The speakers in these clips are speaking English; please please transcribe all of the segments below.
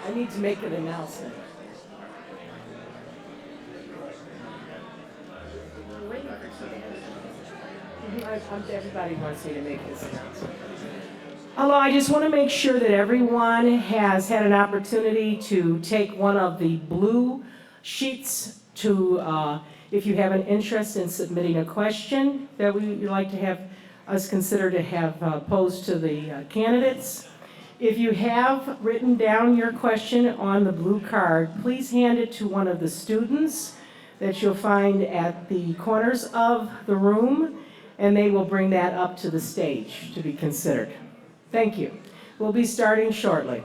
I need to make an announcement. Everybody wants me to make this announcement. Hello, I just want to make sure that everyone has had an opportunity to take one of the blue sheets to, if you have an interest in submitting a question that we'd like to have us consider to have posed to the candidates. If you have written down your question on the blue card, please hand it to one of the students that you'll find at the corners of the room, and they will bring that up to the stage to be considered. Thank you. We'll be starting shortly.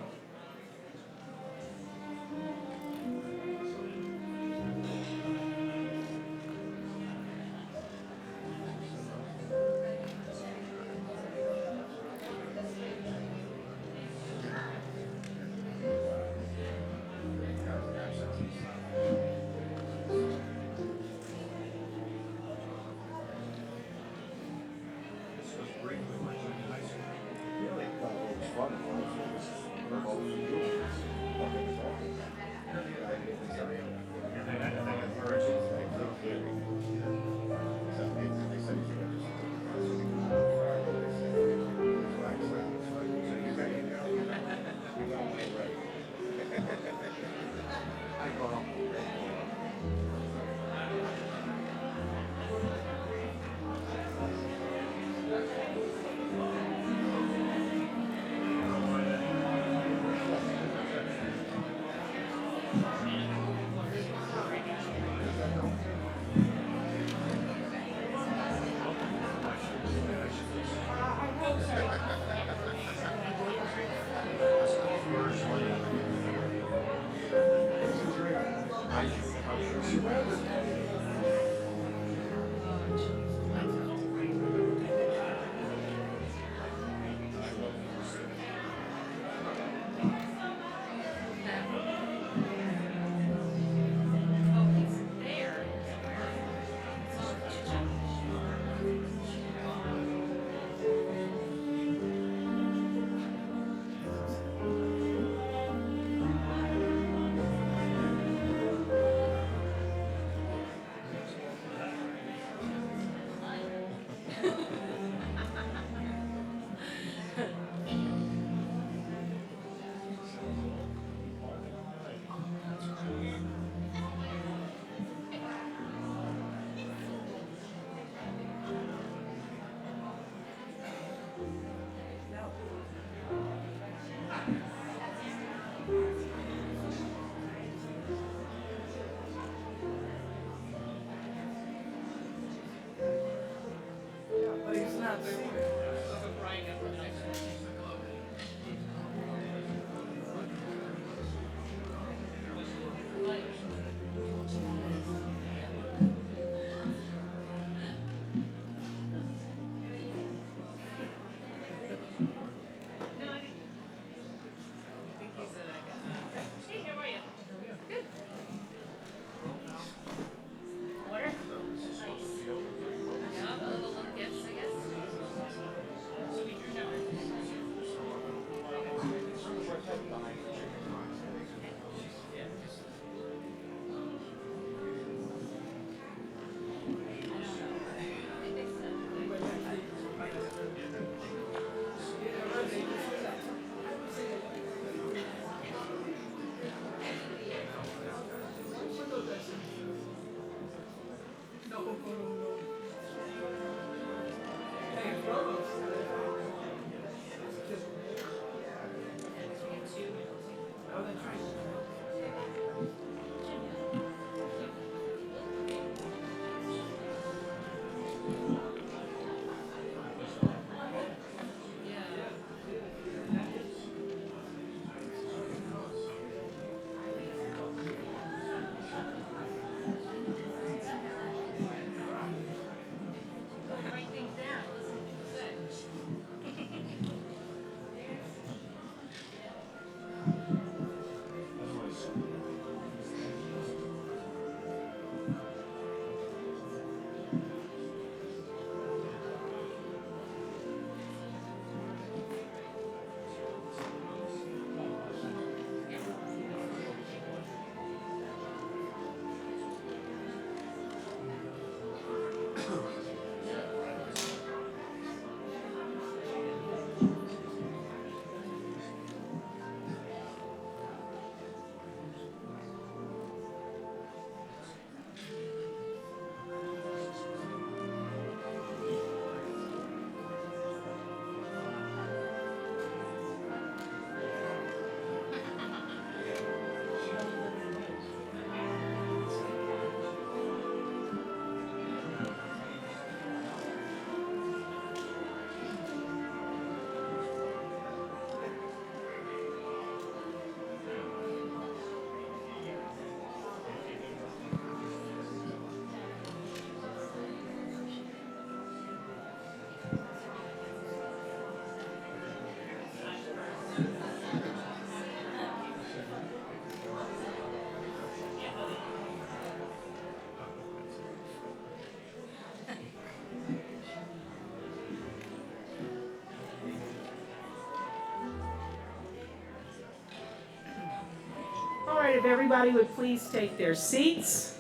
if everybody would please take their seats.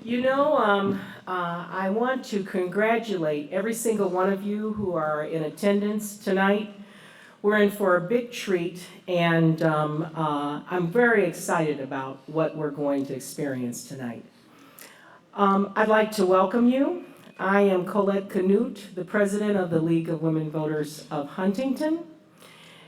You know, I want to congratulate every single one of you who are in attendance tonight. We're in for a big treat, and I'm very excited about what we're going to experience tonight. I'd like to welcome you. I am Colette KNUTH, the president of the League of Women Voters of Huntington.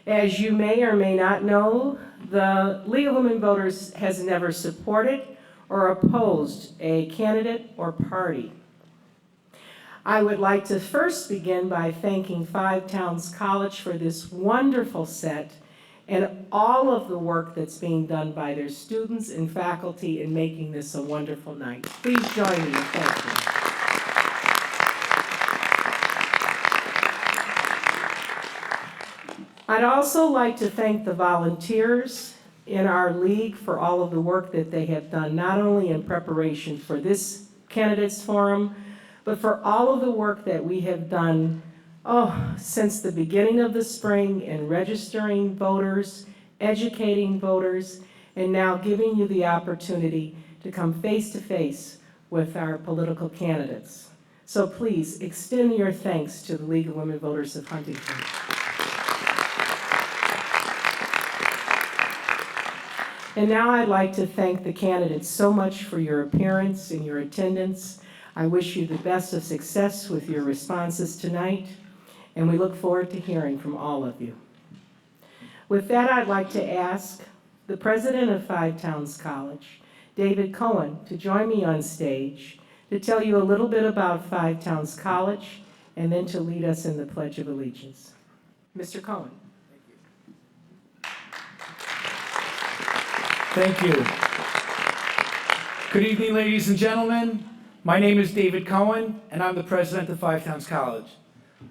As you may or may not know, the League of Women Voters has never supported or opposed a candidate or party. I would like to first begin by thanking Five Towns College for this wonderful set and all of the work that's being done by their students and faculty in making this a wonderful night. Please join me in thanking them. I'd also like to thank the volunteers in our league for all of the work that they have done, not only in preparation for this candidates forum, but for all of the work that we have done since the beginning of the spring in registering voters, educating voters, and now giving you the opportunity to come face to face with our political candidates. So please extend your thanks to the League of Women Voters of Huntington. And now I'd like to thank the candidates so much for your appearance and your attendance. I wish you the best of success with your responses tonight, and we look forward to hearing from all of you. With that, I'd like to ask the president of Five Towns College, David Cohen, to join me on stage to tell you a little bit about Five Towns College and then to lead us in the Pledge of Allegiance. Mr. Cohen. Thank you. Good evening, ladies and gentlemen. My name is David Cohen, and I'm the president of Five Towns College.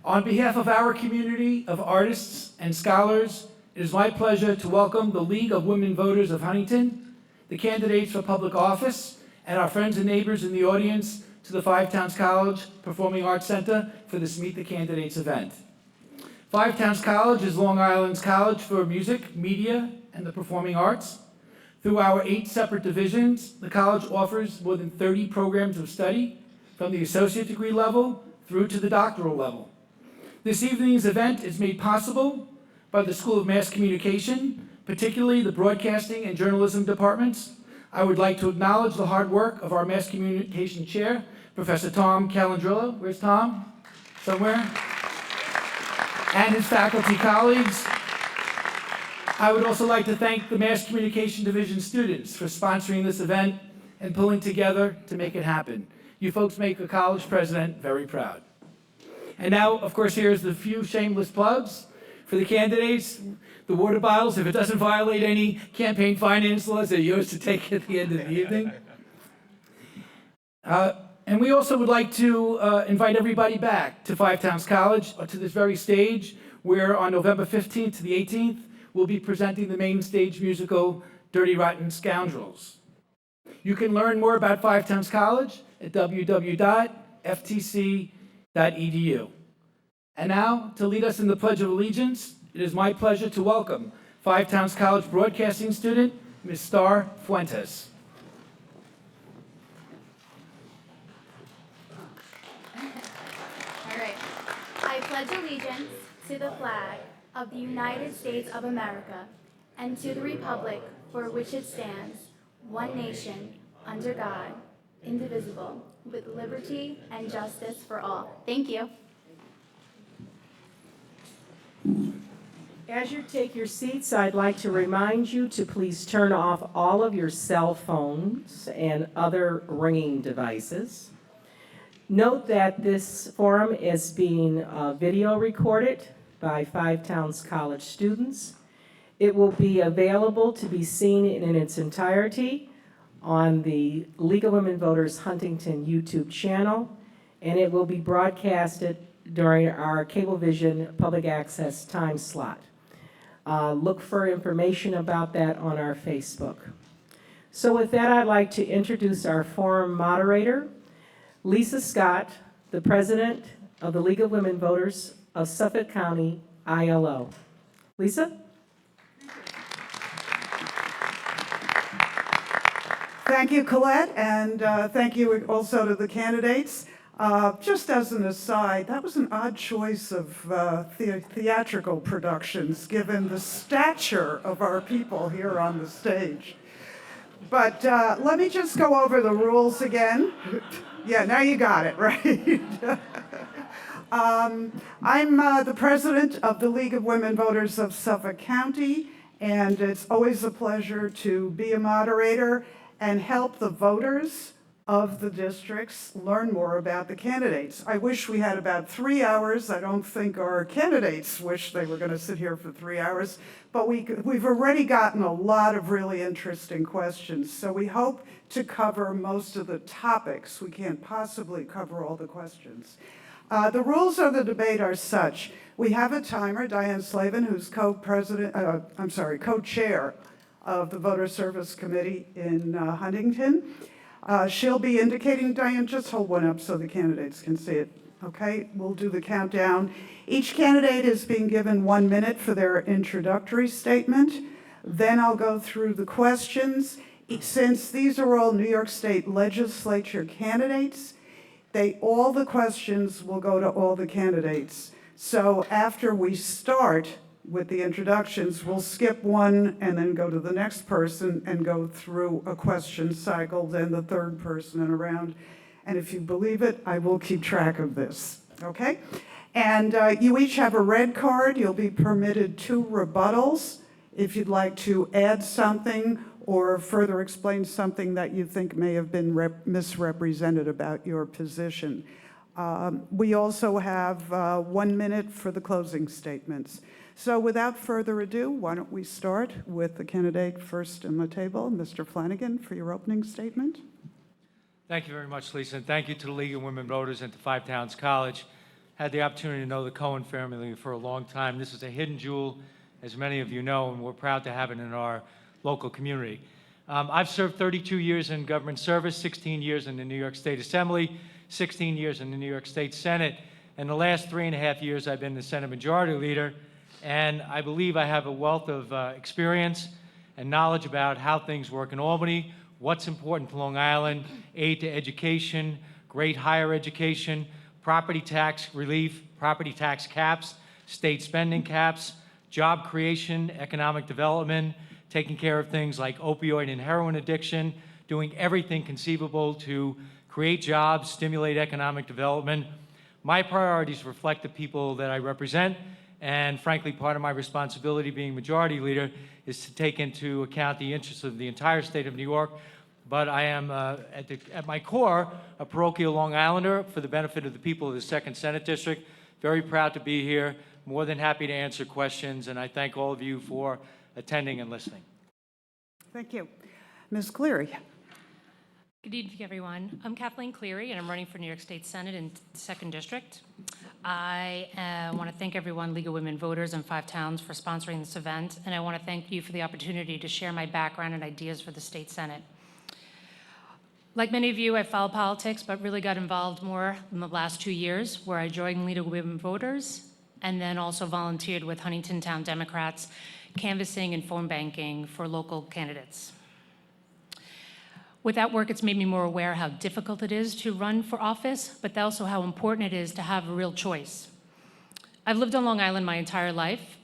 On behalf of our community of artists and scholars, it is my pleasure to welcome the League of Women Voters of Huntington, the candidates for public office, and our friends and neighbors in the audience to the Five Towns College Performing Arts Center for this Meet the Candidates event. Five Towns College is Long Island's college for music, media, and the performing arts. Through our 8 separate divisions, the college offers more than 30 programs of study, from the associate degree level through to the doctoral level. This evening's event is made possible by the School of Mass Communication, particularly the Broadcasting and Journalism departments. I would like to acknowledge the hard work of our Mass Communication Chair, Professor Tom Calandrillo. Where's Tom? Somewhere? And his faculty colleagues. I would also like to thank the Mass Communication Division students for sponsoring this event and pulling together to make it happen. You folks make a college president very proud. And now, of course, here's the few shameless plugs for the candidates. The water bottles, if it doesn't violate any campaign finance laws, are yours to take at the end of the evening. And we also would like to invite everybody back to Five Towns College, to this very stage, where on November 15th to the 18th, we'll be presenting the main stage musical, Dirty Rotten Scoundrels. You can learn more about Five Towns College at www.ftc.edu. And now, to lead us in the Pledge of Allegiance, it is my pleasure to welcome Five Towns College broadcasting student, Ms. Star Fuentes. All right. I pledge allegiance to the flag of the United States of America and to the republic for which it stands, one nation, under God, indivisible, with liberty and justice for all. Thank you. As you take your seats, I'd like to remind you to please turn off all of your cell phones and other ringing devices. Note that this forum is being video recorded by Five Towns College students. It will be available to be seen in its entirety on the League of Women Voters Huntington YouTube channel, and it will be broadcasted during our Cablevision public access time slot. Look for information about that on our Facebook. So with that, I'd like to introduce our forum moderator, Lisa Scott, the President of the League of Women Voters of Suffolk County, ILO. Lisa? Thank you, Colette, and thank you also to the candidates. Just as an aside, that was an odd choice of theatrical productions, given the stature of our people here on the stage. But let me just go over the rules again. Yeah, now you got it, right? I'm the president of the League of Women Voters of Suffolk County, and it's always a pleasure to be a moderator and help the voters of the districts learn more about the candidates. I wish we had about 3 hours. I don't think our candidates wish they were going to sit here for 3 hours, but we've already gotten a lot of really interesting questions, so we hope to cover most of the topics. We can't possibly cover all the questions. The rules of the debate are such. We have a timer, Diane Slavin, who's co-chair of the Voter Service Committee in Huntington. She'll be indicating, Diane, just hold one up so the candidates can see it. Okay, we'll do the countdown. Each candidate is being given 1 minute for their introductory statement. Then I'll go through the questions. Since these are all New York State Legislature candidates, all the questions will go to all the candidates. So after we start with the introductions, we'll skip one and then go to the next person and go through a question cycle, then the third person and around. And if you believe it, I will keep track of this, okay? And you each have a red card. You'll be permitted 2 rebuttals if you'd like to add something or further explain something that you think may have been misrepresented about your position. We also have 1 minute for the closing statements. So without further ado, why don't we start with the candidate first on the table, Mr. Flanagan, for your opening statement. Thank you very much, Lisa, and thank you to the League of Women Voters and to Five Towns College. Had the opportunity to know the Cohen family for a long time. This is a hidden jewel, as many of you know, and we're proud to have it in our local community. I've served 32 years in government service, 16 years in the New York State Assembly, 16 years in the New York State Senate, and the last 3.5 years I've been the Senate Majority Leader, and I believe I have a wealth of experience and knowledge about how things work in Albany, what's important to Long Island, aid to education, great higher education, property tax relief, property tax caps, state spending caps, job creation, economic development, taking care of things like opioid and heroin addiction, doing everything conceivable to create jobs, stimulate economic development. My priorities reflect the people that I represent, and frankly, part of my responsibility being Majority Leader is to take into account the interests of the entire state of New York. But I am, at my core, a parochial Long Islander for the benefit of the people of the 2nd Senate District. Very proud to be here, more than happy to answer questions, and I thank all of you for attending and listening. Thank you. Ms. Cleary. Good evening, everyone. I'm Kathleen Cleary, and I'm running for New York State Senate in 2nd District. I want to thank everyone, League of Women Voters and Five Towns, for sponsoring this event, and I want to thank you for the opportunity to share my background and ideas for the State Senate. Like many of you, I follow politics, but really got involved more in the last 2 years, where I joined League of Women Voters and then also volunteered with Huntington Town Democrats, canvassing and phone banking for local candidates. With that work, it's made me more aware how difficult it is to run for office, but also how important it is to have a real choice. I've lived on Long Island my entire life.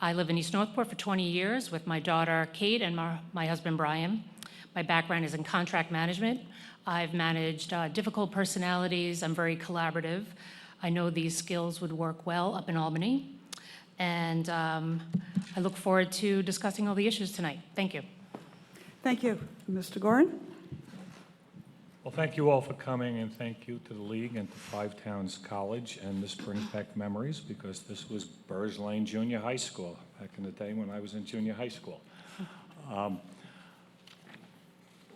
I live in East Northport for 20 years with my daughter, Kate, and my husband, Brian. My background is in contract management. I've managed difficult personalities. I'm very collaborative. I know these skills would work well up in Albany. And I look forward to discussing all the issues tonight. Thank you. Thank you. Mr. Gorin? Well, thank you all for coming, and thank you to the League and to Five Towns College. And this brings back memories because this was Burrs Lane Junior High School back in the day when I was in junior high school.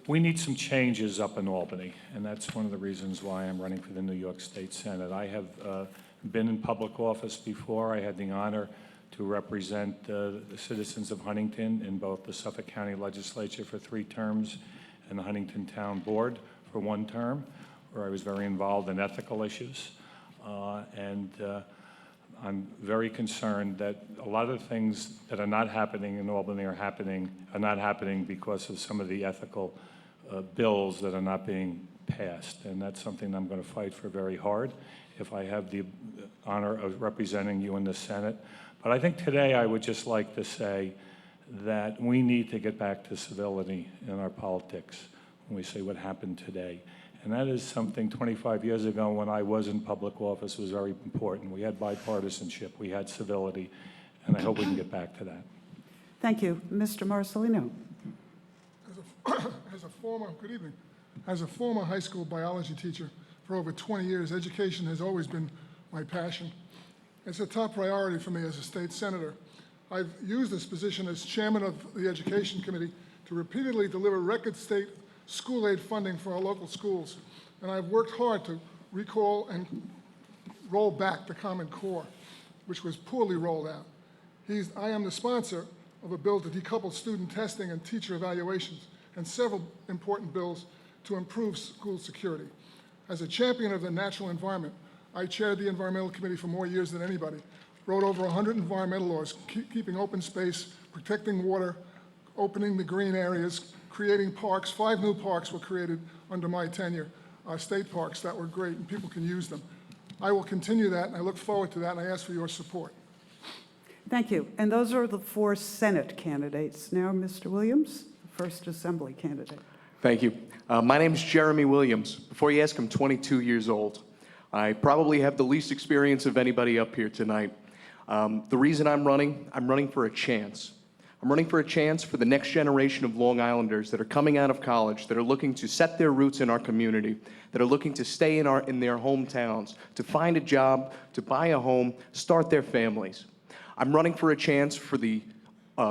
We need some changes up in Albany, and that's one of the reasons why I'm running for the New York State Senate. I have been in public office before. I had the honor to represent the citizens of Huntington in both the Suffolk County Legislature for 3 terms and the Huntington Town Board for 1 term. where I was very involved in ethical issues. And I'm very concerned that a lot of the things that are not happening in Albany are not happening because of some of the ethical bills that are not being passed. And that's something I'm going to fight for very hard if I have the honor of representing you in the Senate. But I think today I would just like to say that we need to get back to civility in our politics when we say what happened today. And that is something 25 years ago when I was in public office was very important. We had bipartisanship, we had civility, and I hope we can get back to that. Thank you. Mr. Marcellino. Good evening. As a former high school biology teacher for over 20 years, education has always been my passion. It's a top priority for me as a state senator. I've used this position as chairman of the Education Committee to repeatedly deliver record state school aid funding for our local schools, and I've worked hard to recall and roll back the Common Core, which was poorly rolled out. I am the sponsor of a bill to decouple student testing and teacher evaluations, and several important bills to improve school security. As a champion of the natural environment, I chaired the Environmental Committee for more years than anybody, wrote over 100 environmental laws, keeping open space, protecting water, opening the green areas, creating parks. 5 new parks were created under my tenure, state parks that were great, and people can use them. I will continue that, and I look forward to that, and I ask for your support. Thank you. And those are the 4 Senate candidates. Now, Mr. Williams, the first Assembly candidate. Thank you. My name is Jeremy Williams. Before you ask, I'm 22 years old. I probably have the least experience of anybody up here tonight. The reason I'm running for a chance. I'm running for a chance for the next generation of Long Islanders that are coming out of college, that are looking to set their roots in our community, that are looking to stay in their hometowns, to find a job, to buy a home, start their families. I'm running for a chance for the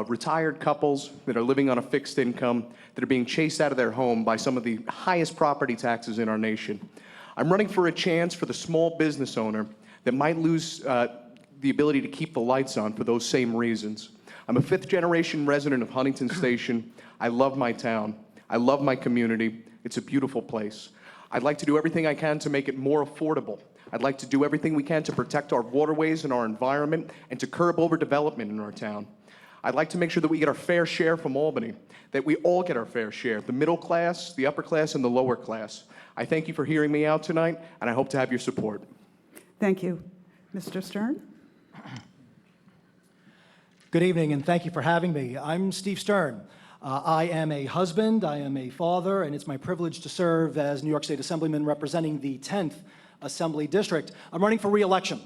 retired couples that are living on a fixed income, that are being chased out of their home by some of the highest property taxes in our nation. I'm running for a chance for the small business owner that might lose the ability to keep the lights on for those same reasons. I'm a 5th-generation resident of Huntington Station. I love my town. I love my community. It's a beautiful place. I'd like to do everything I can to make it more affordable. I'd like to do everything we can to protect our waterways and our environment and to curb overdevelopment in our town. I'd like to make sure that we get our fair share from Albany, that we all get our fair share, the middle class, the upper class, and the lower class. I thank you for hearing me out tonight, and I hope to have your support. Thank you. Mr. Stern? Good evening, and thank you for having me. I'm Steve Stern. I am a husband, I am a father, and it's my privilege to serve as New York State Assemblyman representing the 10th Assembly District. I'm running for re-election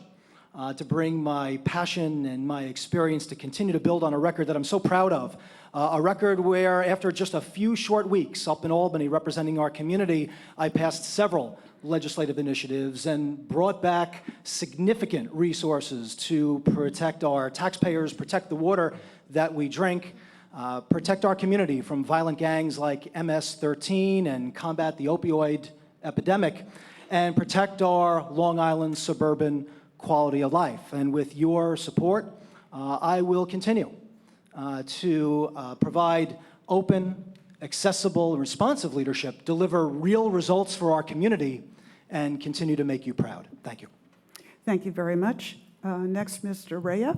to bring my passion and my experience to continue to build on a record that I'm so proud of. A record where, after just a few short weeks up in Albany representing our community, I passed several legislative initiatives and brought back significant resources to protect our taxpayers, protect the water that we drink, protect our community from violent gangs like MS-13 and combat the opioid epidemic, and protect our Long Island suburban quality of life. And with your support, I will continue to provide open, accessible, and responsive leadership, deliver real results for our community, and continue to make you proud. Thank you. Thank you very much. Next, Mr. Rea.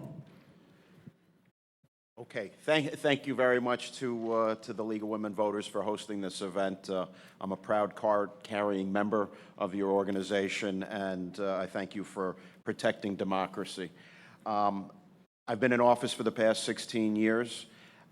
Okay, thank you very much to the League of Women Voters for hosting this event. I'm a proud card-carrying member of your organization, and I thank you for protecting democracy. I've been in office for the past 16 years.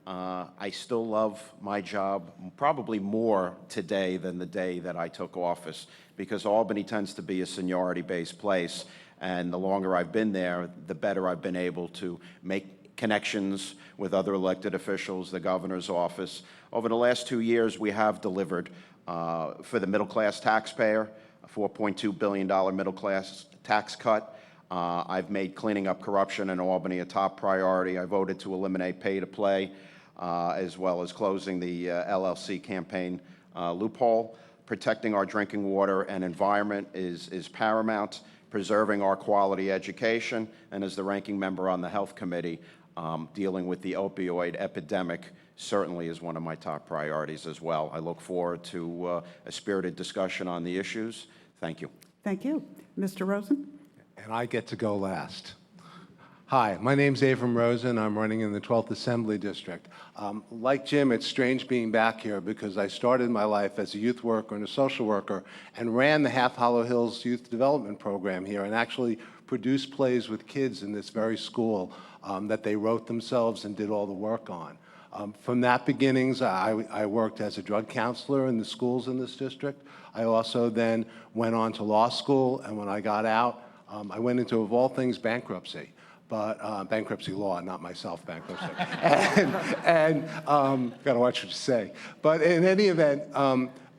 I still love my job probably more today than the day that I took office, because Albany tends to be a seniority-based place, and the longer I've been there, the better I've been able to make connections with other elected officials, the governor's office. Over the last 2 years, we have delivered for the middle-class taxpayer, a $4.2 billion middle-class tax cut. I've made cleaning up corruption in Albany a top priority. I voted to eliminate pay-to-play, as well as closing the LLC campaign loophole. Protecting our drinking water and environment is paramount. Preserving our quality education, and as the ranking member on the Health Committee, dealing with the opioid epidemic certainly is one of my top priorities as well. I look forward to a spirited discussion on the issues. Thank you. Thank you. Mr. Rosen? And I get to go last. Hi, my name's Avram Rosen. I'm running in the 12th Assembly District. Like Jim, it's strange being back here because I started my life as a youth worker and a social worker and ran the Half Hollow Hills Youth Development Program here and actually produced plays with kids in this very school that they wrote themselves and did all the work on. From that beginnings, I worked as a drug counselor in the schools in this district. I also then went on to law school, and when I got out, I went into, of all things, bankruptcy. But bankruptcy law, not myself bankruptcy. and gotta watch what you say. But in any event,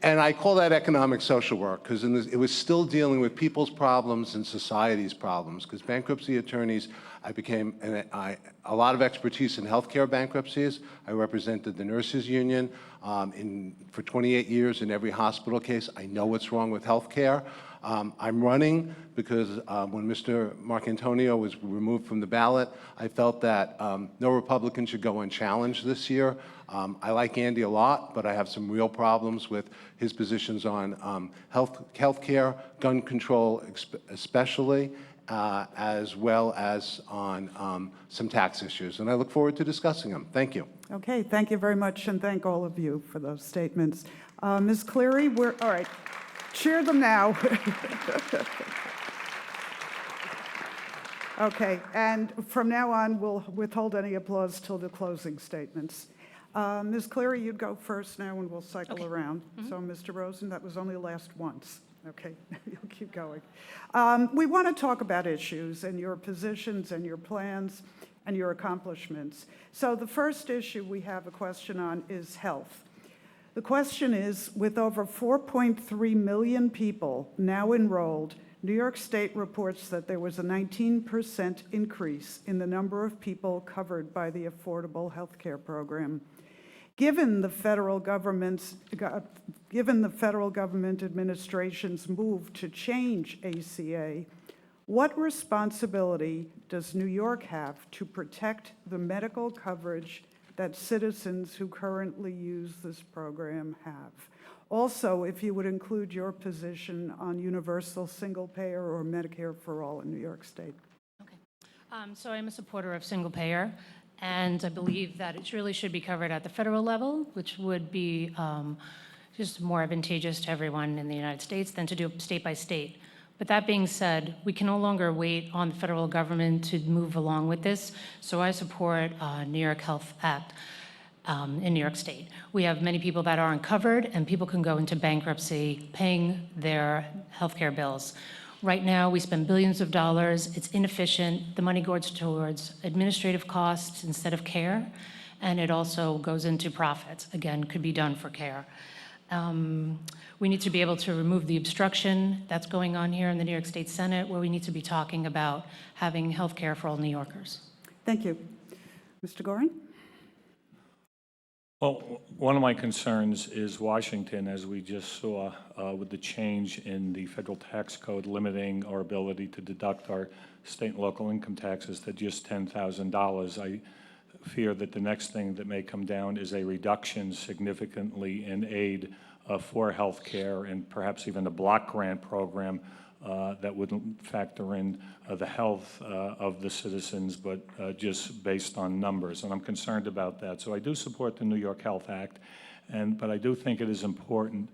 and I call that economic social work because it was still dealing with people's problems and society's problems. Because bankruptcy attorneys, I became a lot of expertise in healthcare bankruptcies. I represented the nurses union for 28 years in every hospital case. I know what's wrong with healthcare. I'm running because when Mr. Marcantonio was removed from the ballot, I felt that no Republican should go unchallenged this year. I like Andy a lot, but I have some real problems with his positions on healthcare, gun control especially, as well as on some tax issues. And I look forward to discussing them. Thank you. Okay, thank you very much, and thank all of you for those statements. Ms. Cleary, all right. Cheer them now. Okay, and from now on, we'll withhold any applause till the closing statements. Ms. Cleary, you'd go first now, and we'll cycle around. So, Mr. Rosen, that was only last once. Okay, you'll keep going. We want to talk about issues and your positions and your plans and your accomplishments. So the first issue we have a question on is health. The question is, with over 4.3 million people now enrolled, New York State reports that there was a 19% increase in the number of people covered by the Affordable Health Care Program. Given the federal government administration's move to change ACA, what responsibility does New York have to protect the medical coverage that citizens who currently use this program have? Also, if you would include your position on universal single payer or Medicare for all in New York State. Okay. So I'm a supporter of single payer, and I believe that it really should be covered at the federal level, which would be just more advantageous to everyone in the United States than to do it state by state. But that being said, we can no longer wait on the federal government to move along with this, so I support New York Health Act in New York State. We have many people that aren't covered, and people can go into bankruptcy paying their healthcare bills. Right now, we spend billions of dollars. It's inefficient. The money goes towards administrative costs instead of care, and it also goes into profits. Again, could be done for care. We need to be able to remove the obstruction that's going on here in the New York State Senate, where we need to be talking about having health care for all New Yorkers. Thank you. Mr. Gorin? Well, one of my concerns is Washington, as we just saw with the change in the federal tax code limiting our ability to deduct our state and local income taxes to just $10,000. I fear that the next thing that may come down is a reduction significantly in aid for health care and perhaps even a block grant program that wouldn't factor in the health of the citizens, but just based on numbers. And I'm concerned about that. So I do support the New York Health Act, but I do think it is important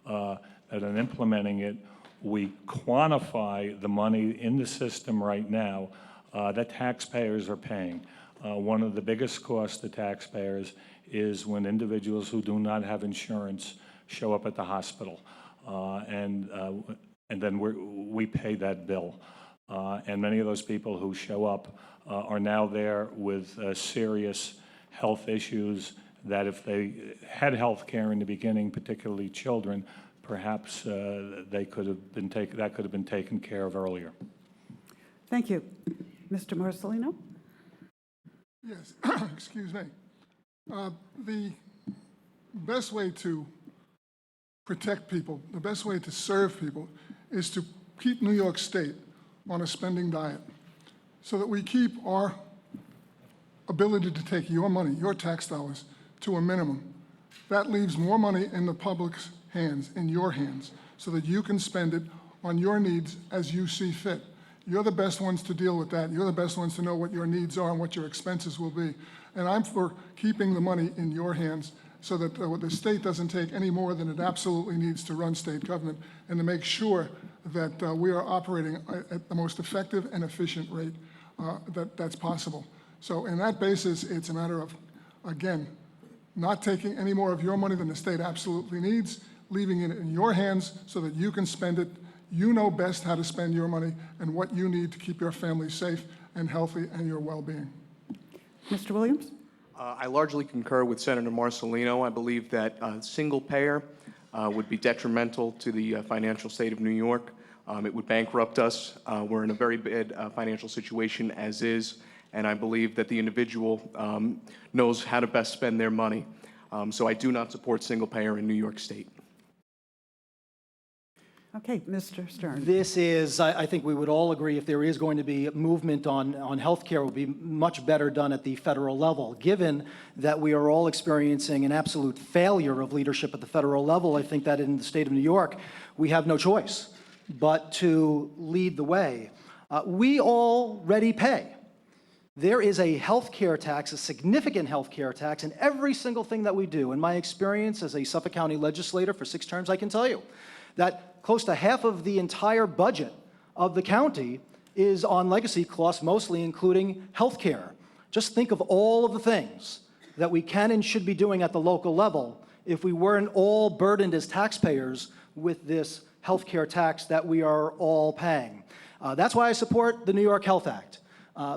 that in implementing it, we quantify the money in the system right now that taxpayers are paying. One of the biggest costs to taxpayers is when individuals who do not have insurance show up at the hospital, and then we pay that bill. And many of those people who show up are now there with serious health issues that if they had health care in the beginning, particularly children, perhaps that could have been taken care of earlier. Thank you. Mr. Marcellino? Yes, excuse me. The best way to protect people, the best way to serve people is to keep New York State on a spending diet so that we keep our ability to take your money, your tax dollars, to a minimum. That leaves more money in the public's hands, in your hands, so that you can spend it on your needs as you see fit. You're the best ones to deal with that. You're the best ones to know what your needs are and what your expenses will be. And I'm for keeping the money in your hands so that the state doesn't take any more than it absolutely needs to run state government and to make sure that we are operating at the most effective and efficient rate that's possible. So in that basis, it's a matter of, again, not taking any more of your money than the state absolutely needs, leaving it in your hands so that you can spend it. You know best how to spend your money and what you need to keep your family safe and healthy and your well-being. Mr. Williams? I largely concur with Senator Marcellino. I believe that single payer would be detrimental to the financial state of New York. It would bankrupt us. We're in a very bad financial situation as is, and I believe that the individual knows how to best spend their money. So I do not support single payer in New York State. Okay, Mr. Stern. This is, I think we would all agree, if there is going to be movement on health care, it would be much better done at the federal level. Given that we are all experiencing an absolute failure of leadership at the federal level, I think that in the state of New York, we have no choice but to lead the way. We already pay. There is a health care tax, a significant health care tax, in every single thing that we do. In my experience as a Suffolk County legislator for 6 terms, I can tell you that close to half of the entire budget of the county is on legacy costs, mostly including health care. Just think of all of the things that we can and should be doing at the local level if we weren't all burdened as taxpayers with this health care tax that we are all paying. That's why I support the New York Health Act,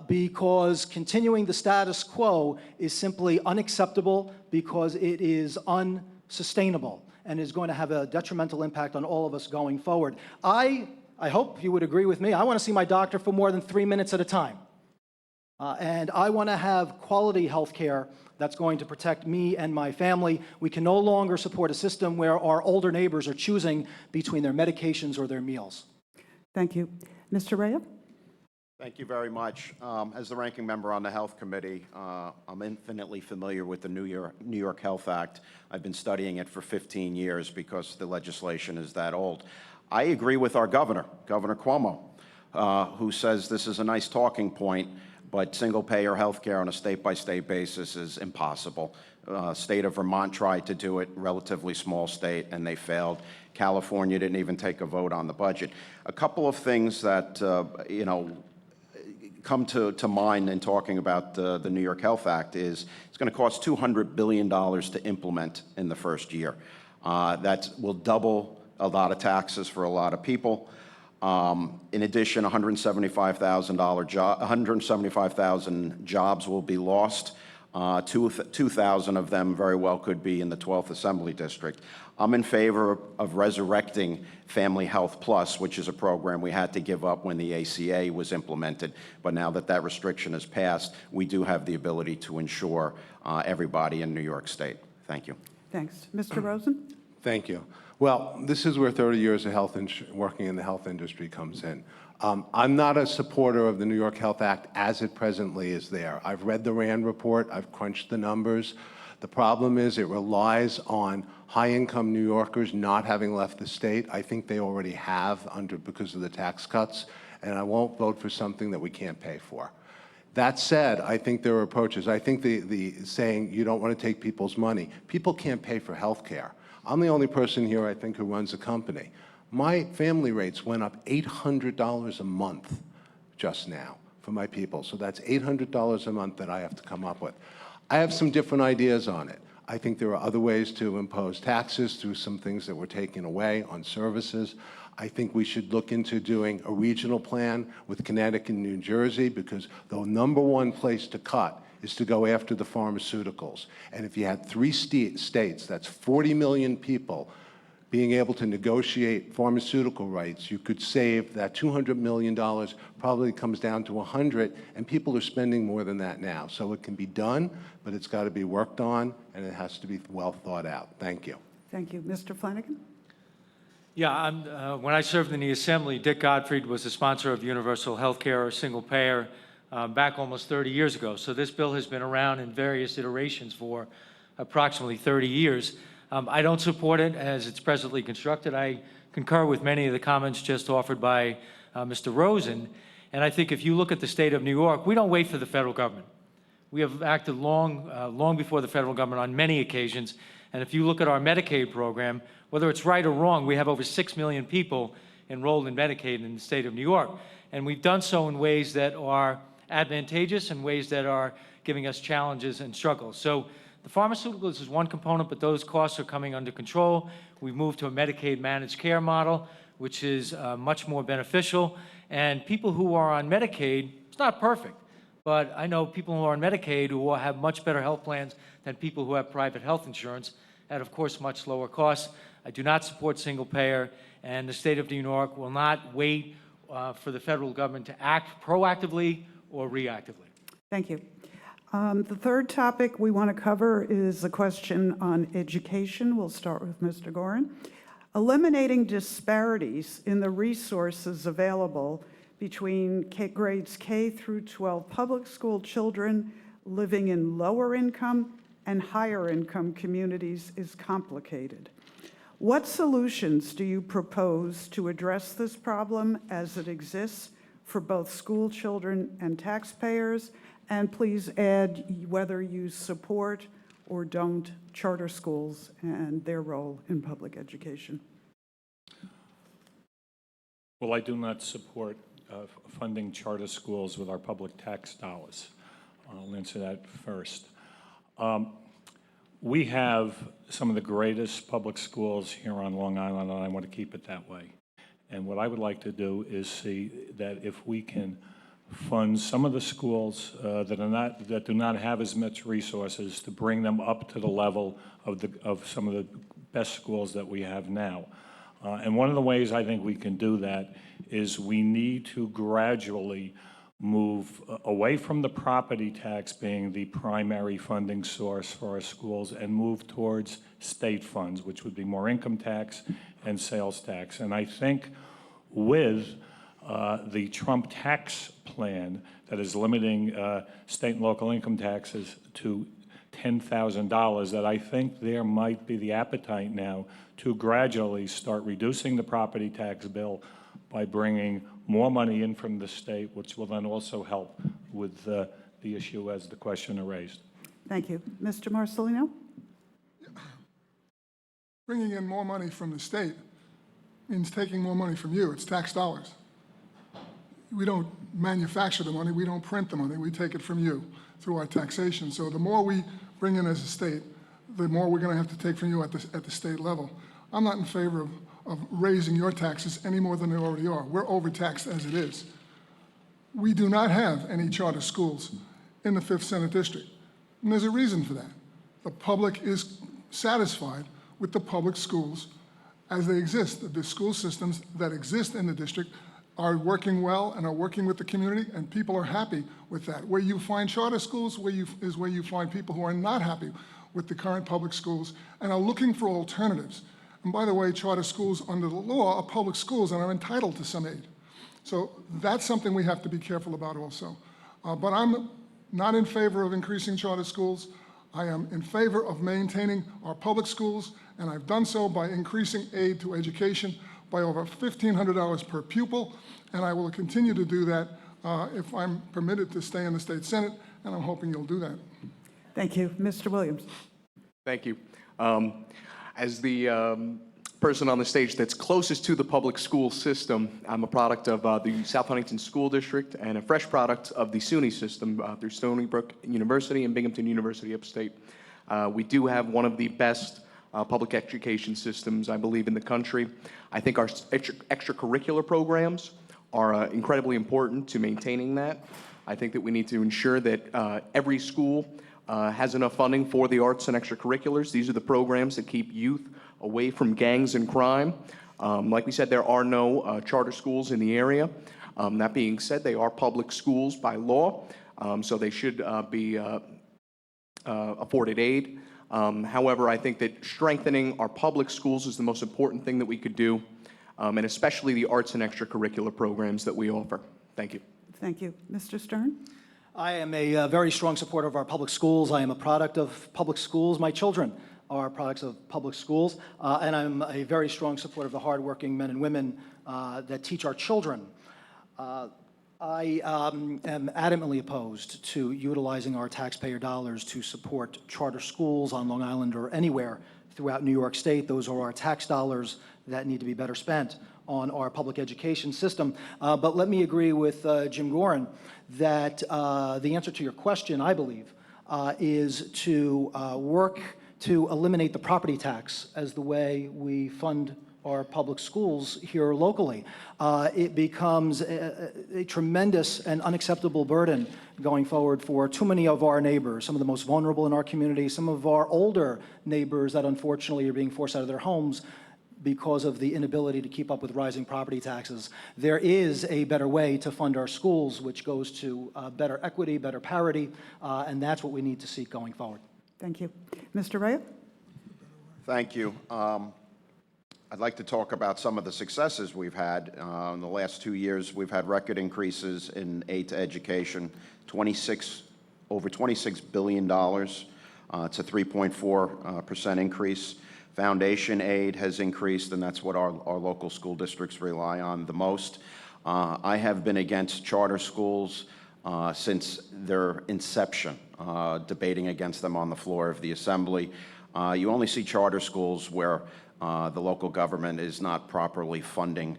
because continuing the status quo is simply unacceptable, because it is unsustainable and is going to have a detrimental impact on all of us going forward. I hope you would agree with me. I want to see my doctor for more than 3 minutes at a time. And I want to have quality health care that's going to protect me and my family. We can no longer support a system where our older neighbors are choosing between their medications or their meals. Thank you. Mr. Rea? Thank you very much. As the ranking member on the Health Committee, I'm infinitely familiar with the New York Health Act. I've been studying it for 15 years because the legislation is that old. I agree with our governor, Governor Cuomo, who says this is a nice talking point, but single-payer health care on a state-by-state basis is impossible. State of Vermont tried to do it, relatively small state, and they failed. California didn't even take a vote on the budget. A couple of things that, come to mind in talking about the New York Health Act is it's going to cost $200 billion to implement in the first year. That will double a lot of taxes for a lot of people. In addition, 175,000 jobs will be lost. 2,000 of them very well could be in the 12th Assembly District. I'm in favor of resurrecting Family Health Plus, which is a program we had to give up when the ACA was implemented. But now that that restriction is passed, we do have the ability to insure everybody in New York State. Thank you. Thanks. Mr. Rosen? Thank you. Well, this is where 30 years of working in the health industry comes in. I'm not a supporter of the New York Health Act as it presently is there. I've read the RAND report. I've crunched the numbers. The problem is it relies on high-income New Yorkers not having left the state. I think they already have because of the tax cuts, and I won't vote for something that we can't pay for. That said, I think there are approaches. I think the saying you don't want to take people's money. People can't pay for health care. I'm the only person here, I think, who runs a company. My family rates went up $800 a month just now for my people. So that's $800 a month that I have to come up with. I have some different ideas on it. I think there are other ways to impose taxes through some things that were taken away on services. I think we should look into doing a regional plan with Connecticut and New Jersey, because the #1 place to cut is to go after the pharmaceuticals. And if you had 3 states, that's 40 million people, being able to negotiate pharmaceutical rights, you could save that $200 million, probably comes down to 100, and people are spending more than that now. So it can be done, but it's got to be worked on, and it has to be well thought out. Thank you. Thank you. Mr. Flanagan? Yeah, when I served in the Assembly, Dick Gottfried was the sponsor of universal health care or single payer back almost 30 years ago. So this bill has been around in various iterations for approximately 30 years. I don't support it as it's presently constructed. I concur with many of the comments just offered by Mr. Rosen. And I think if you look at the state of New York, we don't wait for the federal government. We have acted long before the federal government on many occasions. And if you look at our Medicaid program, whether it's right or wrong, we have over 6 million people enrolled in Medicaid in the state of New York. And we've done so in ways that are advantageous and ways that are giving us challenges and struggles. So the pharmaceuticals is one component, but those costs are coming under control. We've moved to a Medicaid managed care model, which is much more beneficial. And people who are on Medicaid, it's not perfect, but I know people who are on Medicaid who have much better health plans than people who have private health insurance at, of course, much lower costs. I do not support single payer, and the state of New York will not wait for the federal government to act proactively or reactively. Thank you. The third topic we want to cover is a question on education. We'll start with Mr. Gorin. Eliminating disparities in the resources available between grades K through 12 public school children living in lower income and higher income communities is complicated. What solutions do you propose to address this problem as it exists for both school children and taxpayers? And please add whether you support or don't charter schools and their role in public education. Well, I do not support funding charter schools with our public tax dollars. I'll answer that first. We have some of the greatest public schools here on Long Island, and I want to keep it that way. And what I would like to do is see that if we can fund some of the schools that do not have as much resources, to bring them up to the level of some of the best schools that we have now. And one of the ways I think we can do that is we need to gradually move away from the property tax being the primary funding source for our schools and move towards state funds, which would be more income tax and sales tax. And I think with the Trump tax plan that is limiting state and local income taxes to $10,000, that I think there might be the appetite now to gradually start reducing the property tax bill by bringing more money in from the state, which will then also help with the issue as the questioner raised. Thank you. Mr. Marcellino? Bringing in more money from the state means taking more money from you. It's tax dollars. We don't manufacture the money. We don't print the money. We take it from you through our taxation. So the more we bring in as a state, the more we're going to have to take from you at the state level. I'm not in favor of raising your taxes any more than they already are. We're overtaxed as it is. We do not have any charter schools in the 5th Senate District, and there's a reason for that. The public is satisfied with the public schools as they exist. The school systems that exist in the district are working well and are working with the community, and people are happy with that. Where you find charter schools is where you find people who are not happy with the current public schools and are looking for alternatives. And by the way, charter schools under the law are public schools and are entitled to some aid. So that's something we have to be careful about also. But I'm not in favor of increasing charter schools. I am in favor of maintaining our public schools, and I've done so by increasing aid to education by over $1,500 per pupil, and I will continue to do that if I'm permitted to stay in the state Senate, and I'm hoping you'll do that. Thank you. Mr. Williams? Thank you. As the person on the stage that's closest to the public school system, I'm a product of the South Huntington School District and a fresh product of the SUNY system through Stony Brook University and Binghamton University upstate. We do have one of the best public education systems, I believe, in the country. I think our extracurricular programs are incredibly important to maintaining that. I think that we need to ensure that every school has enough funding for the arts and extracurriculars. These are the programs that keep youth away from gangs and crime. Like we said, there are no charter schools in the area. That being said, they are public schools by law, so they should be afforded aid. However, I think that strengthening our public schools is the most important thing that we could do, and especially the arts and extracurricular programs that we offer. Thank you. Thank you. Mr. Stern? I am a very strong supporter of our public schools. I am a product of public schools. My children are products of public schools, and I'm a very strong supporter of the hardworking men and women that teach our children. I am adamantly opposed to utilizing our taxpayer dollars to support charter schools on Long Island or anywhere throughout New York State. Those are our tax dollars that need to be better spent on our public education system. But let me agree with Jim Gorin that the answer to your question, I believe, is to work to eliminate the property tax as the way we fund our public schools here locally. It becomes a tremendous and unacceptable burden going forward for too many of our neighbors, some of the most vulnerable in our community, some of our older neighbors that unfortunately are being forced out of their homes because of the inability to keep up with rising property taxes. There is a better way to fund our schools, which goes to better equity, better parity, and that's what we need to seek going forward. Thank you. Mr. Rea? Thank you. I'd like to talk about some of the successes we've had. In the last 2 years, we've had record increases in aid to education, over $26 billion. It's a 3.4% increase. Foundation aid has increased, and that's what our local school districts rely on the most. I have been against charter schools since their inception, debating against them on the floor of the Assembly. You only see charter schools where the local government is not properly funding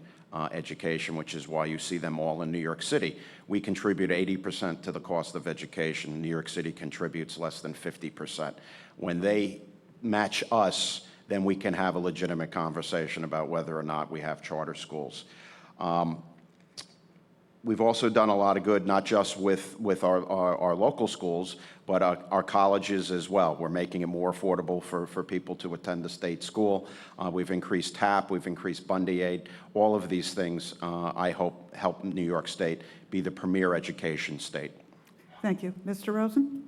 education, which is why you see them all in New York City. We contribute 80% to the cost of education. New York City contributes less than 50%. When they match us, then we can have a legitimate conversation about whether or not we have charter schools. We've also done a lot of good, not just with our local schools, but our colleges as well. We're making it more affordable for people to attend the state school. We've increased TAP, we've increased Bundy aid. All of these things, I hope, help New York State be the premier education state. Thank you. Mr. Rosen?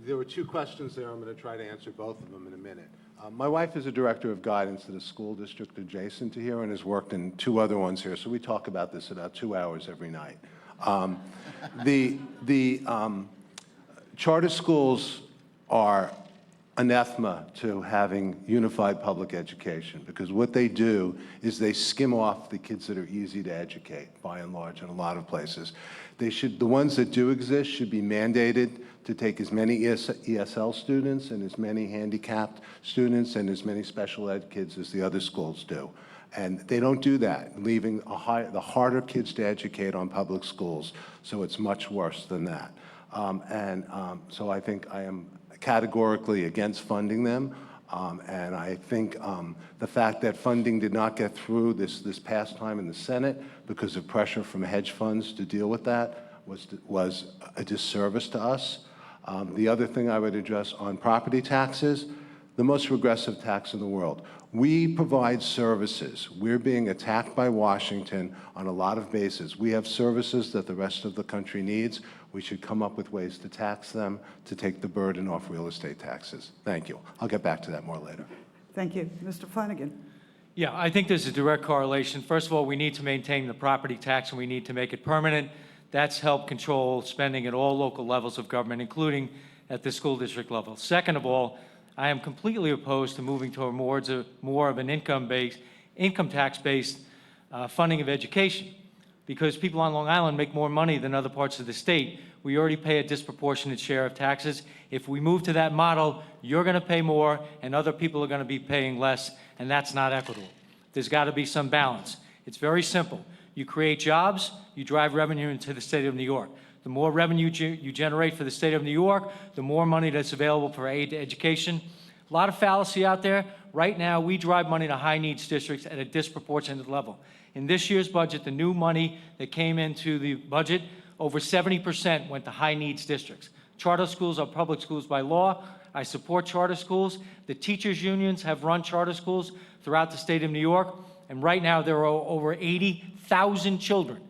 There were two questions there. I'm going to try to answer both of them in a minute. My wife is a director of guidance at a school district adjacent to here and has worked in 2 other ones here, so we talk about this about 2 hours every night. The charter schools are anathema to having unified public education, because what they do is they skim off the kids that are easy to educate, by and large, in a lot of places. The ones that do exist should be mandated to take as many ESL students and as many handicapped students and as many special ed kids as the other schools do. And they don't do that, leaving the harder kids to educate on public schools. So it's much worse than that. So I think I am categorically against funding them. And I think the fact that funding did not get through this past time in the Senate because of pressure from hedge funds to deal with that was a disservice to us. The other thing I would address on property taxes, the most regressive tax in the world. We provide services. We're being attacked by Washington on a lot of bases. We have services that the rest of the country needs. We should come up with ways to tax them, to take the burden off real estate taxes. Thank you. I'll get back to that more later. Thank you. Mr. Flanagan? Yeah, I think there's a direct correlation. First of all, we need to maintain the property tax, and we need to make it permanent. That's helped control spending at all local levels of government, including at the school district level. Second of all, I am completely opposed to moving toward more of an income tax-based funding of education, because people on Long Island make more money than other parts of the state. We already pay a disproportionate share of taxes. If we move to that model, you're going to pay more, and other people are going to be paying less, and that's not equitable. There's got to be some balance. It's very simple. You create jobs, you drive revenue into the state of New York. The more revenue you generate for the state of New York, the more money that's available for aid to education. A lot of fallacy out there. Right now, we drive money to high-needs districts at a disproportionate level. In this year's budget, the new money that came into the budget, over 70% went to high-needs districts. Charter schools are public schools by law. I support charter schools. The teachers' unions have run charter schools throughout the state of New York, and right now there are over 80,000 children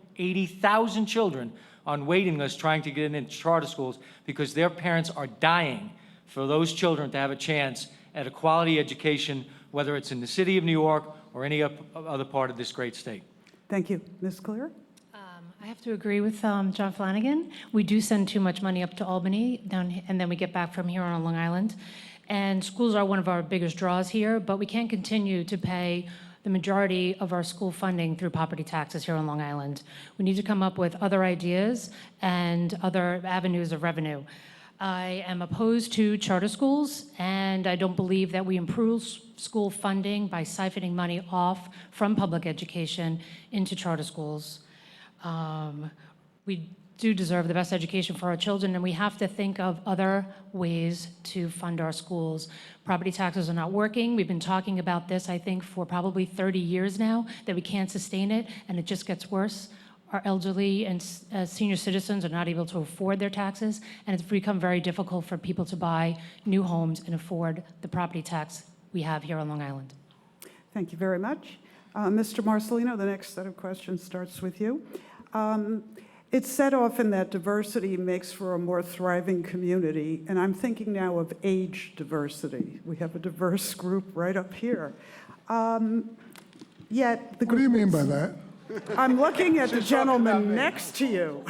on waiting lists trying to get into charter schools because their parents are dying for those children to have a chance at a quality education, whether it's in the city of New York or any other part of this great state. Thank you. Ms. Clear? I have to agree with John Flanagan. We do send too much money up to Albany, and then we get back from here on Long Island. And schools are one of our biggest draws here, but we can't continue to pay the majority of our school funding through property taxes here on Long Island. We need to come up with other ideas and other avenues of revenue. I am opposed to charter schools, and I don't believe that we improve school funding by siphoning money off from public education into charter schools. We do deserve the best education for our children, and we have to think of other ways to fund our schools. Property taxes are not working. We've been talking about this, I think, for probably 30 years now, that we can't sustain it, and it just gets worse. Our elderly and senior citizens are not able to afford their taxes, and it's become very difficult for people to buy new homes and afford the property tax we have here on Long Island. Thank you very much. Mr. Marcellino, the next set of questions starts with you. It's said often that diversity makes for a more thriving community, and I'm thinking now of age diversity. We have a diverse group right up here. Yet the What do you mean by that? I'm looking at the gentleman next to you.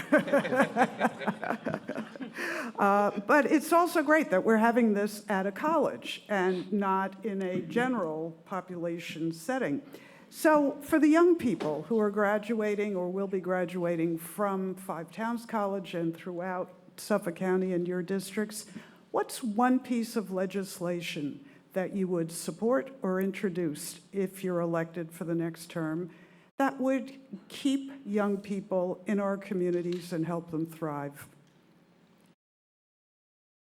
But it's also great that we're having this at a college and not in a general population setting. So for the young people who are graduating or will be graduating from Five Towns College and throughout Suffolk County and your districts, what's one piece of legislation that you would support or introduce if you're elected for the next term that would keep young people in our communities and help them thrive?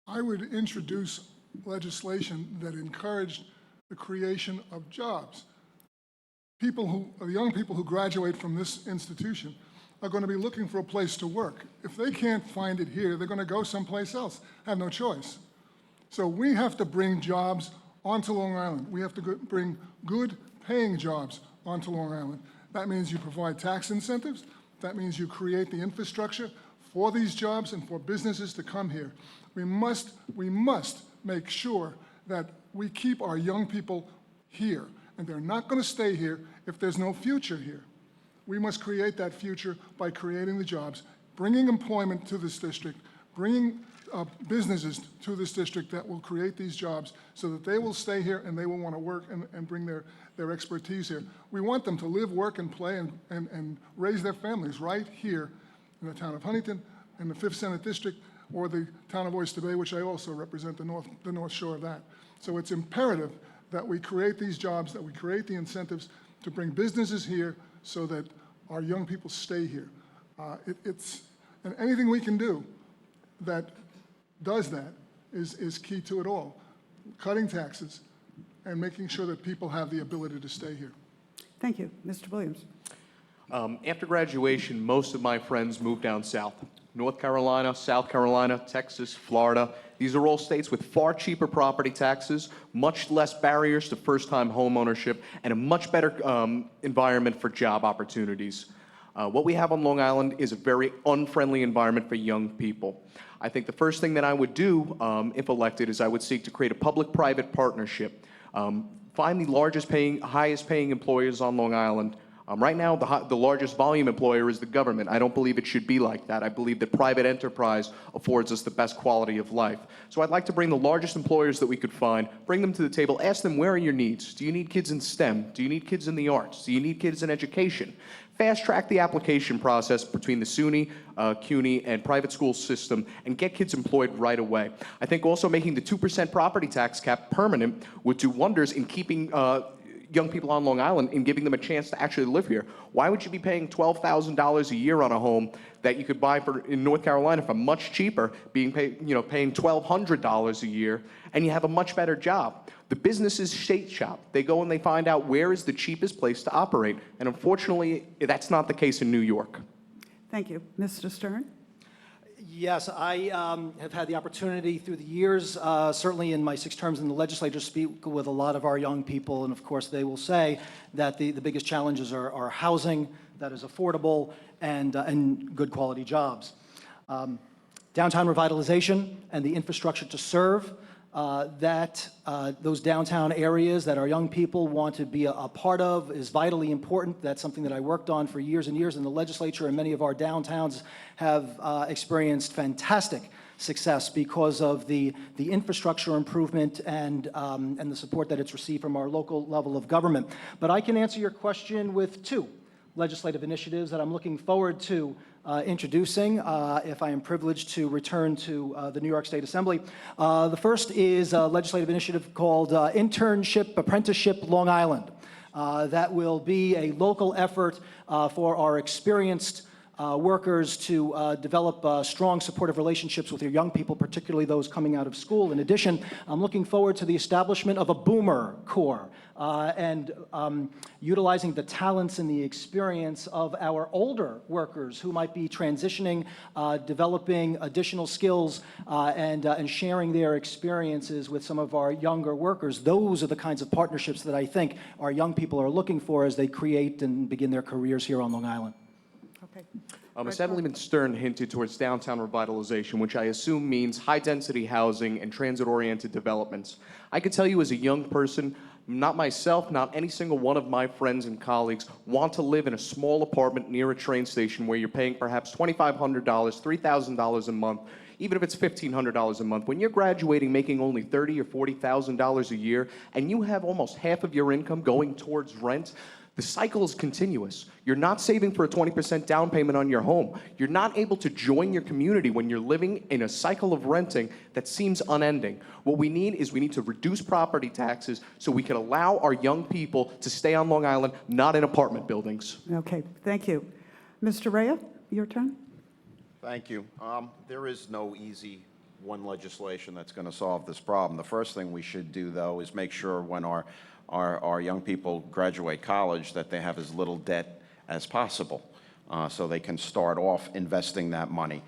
I would introduce legislation that encouraged the creation of jobs. Young people who graduate from this institution are going to be looking for a place to work. If they can't find it here, they're going to go someplace else, have no choice. So we have to bring jobs onto Long Island. We have to bring good paying jobs onto Long Island. That means you provide tax incentives. That means you create the infrastructure for these jobs and for businesses to come here. We must make sure that we keep our young people here, and they're not going to stay here if there's no future here. We must create that future by creating the jobs, bringing employment to this district, bringing businesses to this district that will create these jobs so that they will stay here and they will want to work and bring their expertise here. We want them to live, work, and play and raise their families right here in the town of Huntington, in the 5th Senate District, or the town of Oyster Bay, which I also represent, the North Shore of that. So it's imperative that we create these jobs, that we create the incentives to bring businesses here so that our young people stay here. And anything we can do that does that is key to it all. Cutting taxes and making sure that people have the ability to stay here. Thank you. Mr. Williams. After graduation, most of my friends moved down south. North Carolina, South Carolina, Texas, Florida. These are all states with far cheaper property taxes, much less barriers to first-time home ownership, and a much better environment for job opportunities. What we have on Long Island is a very unfriendly environment for young people. I think the first thing that I would do, if elected, is I would seek to create a public-private partnership. Find the highest paying employers on Long Island. Right now, the largest volume employer is the government. I don't believe it should be like that. I believe that private enterprise affords us the best quality of life. So I'd like to bring the largest employers that we could find, bring them to the table, ask them, where are your needs? Do you need kids in STEM? Do you need kids in the arts? Do you need kids in education? Fast track the application process between the SUNY, CUNY, and private school system and get kids employed right away. I think also making the 2% property tax cap permanent would do wonders in keeping young people on Long Island and giving them a chance to actually live here. Why would you be paying $12,000 a year on a home that you could buy in North Carolina for much cheaper, paying $1,200 a year, and you have a much better job? The businesses shake shop. They go and they find out where is the cheapest place to operate, and unfortunately, that's not the case in New York. Thank you. Mr. Stern? Yes, I have had the opportunity through the years, certainly in my 6 terms in the legislature, speak with a lot of our young people, and of course they will say that the biggest challenges are housing that is affordable and good quality jobs. Downtown revitalization and the infrastructure to serve that those downtown areas that our young people want to be a part of is vitally important. That's something that I worked on for years and years in the legislature, and many of our downtowns have experienced fantastic success because of the infrastructure improvement and the support that it's received from our local level of government. But I can answer your question with two legislative initiatives that I'm looking forward to introducing if I am privileged to return to the New York State Assembly. The first is a legislative initiative called Internship Apprenticeship Long Island. That will be a local effort for our experienced workers to develop strong supportive relationships with your young people, particularly those coming out of school. In addition, I'm looking forward to the establishment of a Boomer Corps and utilizing the talents and the experience of our older workers who might be transitioning, developing additional skills, and sharing their experiences with some of our younger workers. Those are the kinds of partnerships that I think our young people are looking for as they create and begin their careers here on Long Island. Okay. Assemblyman Stern hinted towards downtown revitalization, which I assume means high-density housing and transit-oriented developments. I could tell you as a young person, not myself, not any single one of my friends and colleagues want to live in a small apartment near a train station where you're paying perhaps $2,500, $3,000 a month, even if it's $1,500 a month. When you're graduating making only $30,000 or $40,000 a year, and you have almost half of your income going towards rent, the cycle is continuous. You're not saving for a 20% down payment on your home. You're not able to join your community when you're living in a cycle of renting that seems unending. What we need is we need to reduce property taxes so we can allow our young people to stay on Long Island, not in apartment buildings. Okay, thank you. Mr. Rea, your turn. Thank you. There is no easy one legislation that's going to solve this problem. The first thing we should do, though, is make sure when our young people graduate college that they have as little debt as possible so they can start off investing that money.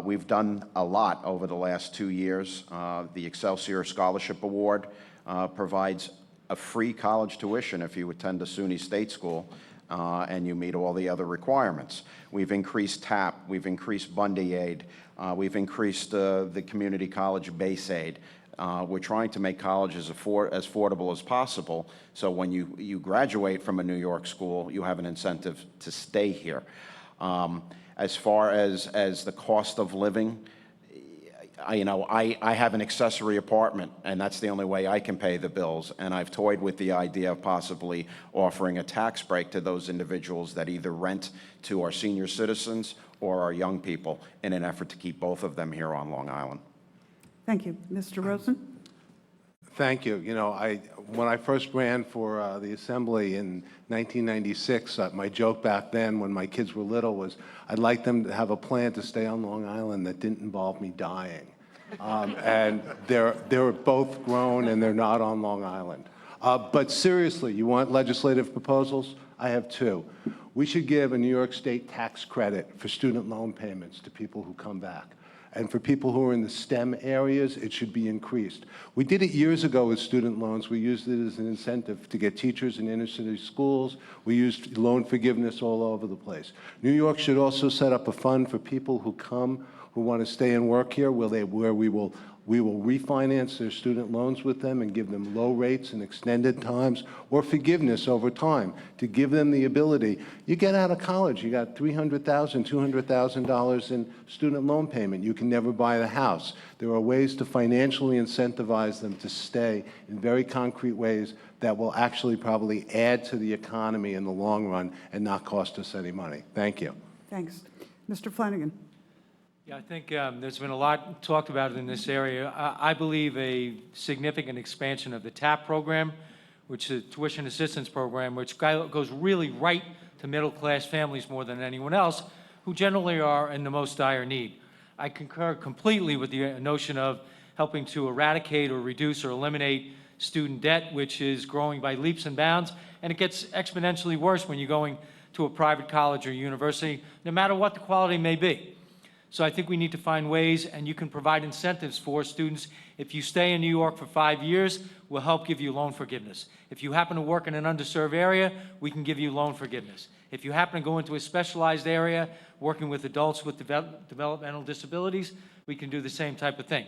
We've done a lot over the last 2 years. The Excelsior Scholarship Award provides a free college tuition if you attend a SUNY state school and you meet all the other requirements. We've increased TAP, we've increased Bundy Aid, we've increased the community college base aid. We're trying to make college as affordable as possible, so when you graduate from a New York school, you have an incentive to stay here. As far as the cost of living, I have an accessory apartment, and that's the only way I can pay the bills, and I've toyed with the idea of possibly offering a tax break to those individuals that either rent to our senior citizens or our young people in an effort to keep both of them here on Long Island. Thank you. Mr. Rosen? Thank you. You know, when I first ran for the Assembly in 1996, my joke back then when my kids were little was I'd like them to have a plan to stay on Long Island that didn't involve me dying. And they're both grown and they're not on Long Island. But seriously, you want legislative proposals? I have two. We should give a New York State tax credit for student loan payments to people who come back. And for people who are in the STEM areas, it should be increased. We did it years ago with student loans. We used it as an incentive to get teachers in inner city schools. We used loan forgiveness all over the place. New York should also set up a fund for people who come, who want to stay and work here, where we will refinance their student loans with them and give them low rates and extended times or forgiveness over time to give them the ability. You get out of college, you got $300,000, $200,000 in student loan payment. You can never buy the house. There are ways to financially incentivize them to stay in very concrete ways that will actually probably add to the economy in the long run and not cost us any money. Thank you. Thanks. Mr. Flanagan? Yeah, I think there's been a lot talked about in this area. I believe a significant expansion of the TAP program, which is a tuition assistance program, which goes really right to middle-class families more than anyone else, who generally are in the most dire need. I concur completely with the notion of helping to eradicate or reduce or eliminate student debt, which is growing by leaps and bounds, and it gets exponentially worse when you're going to a private college or university, no matter what the quality may be. So I think we need to find ways, and you can provide incentives for students. If you stay in New York for 5 years, we'll help give you loan forgiveness. If you happen to work in an underserved area, we can give you loan forgiveness. If you happen to go into a specialized area, working with adults with developmental disabilities, we can do the same type of thing.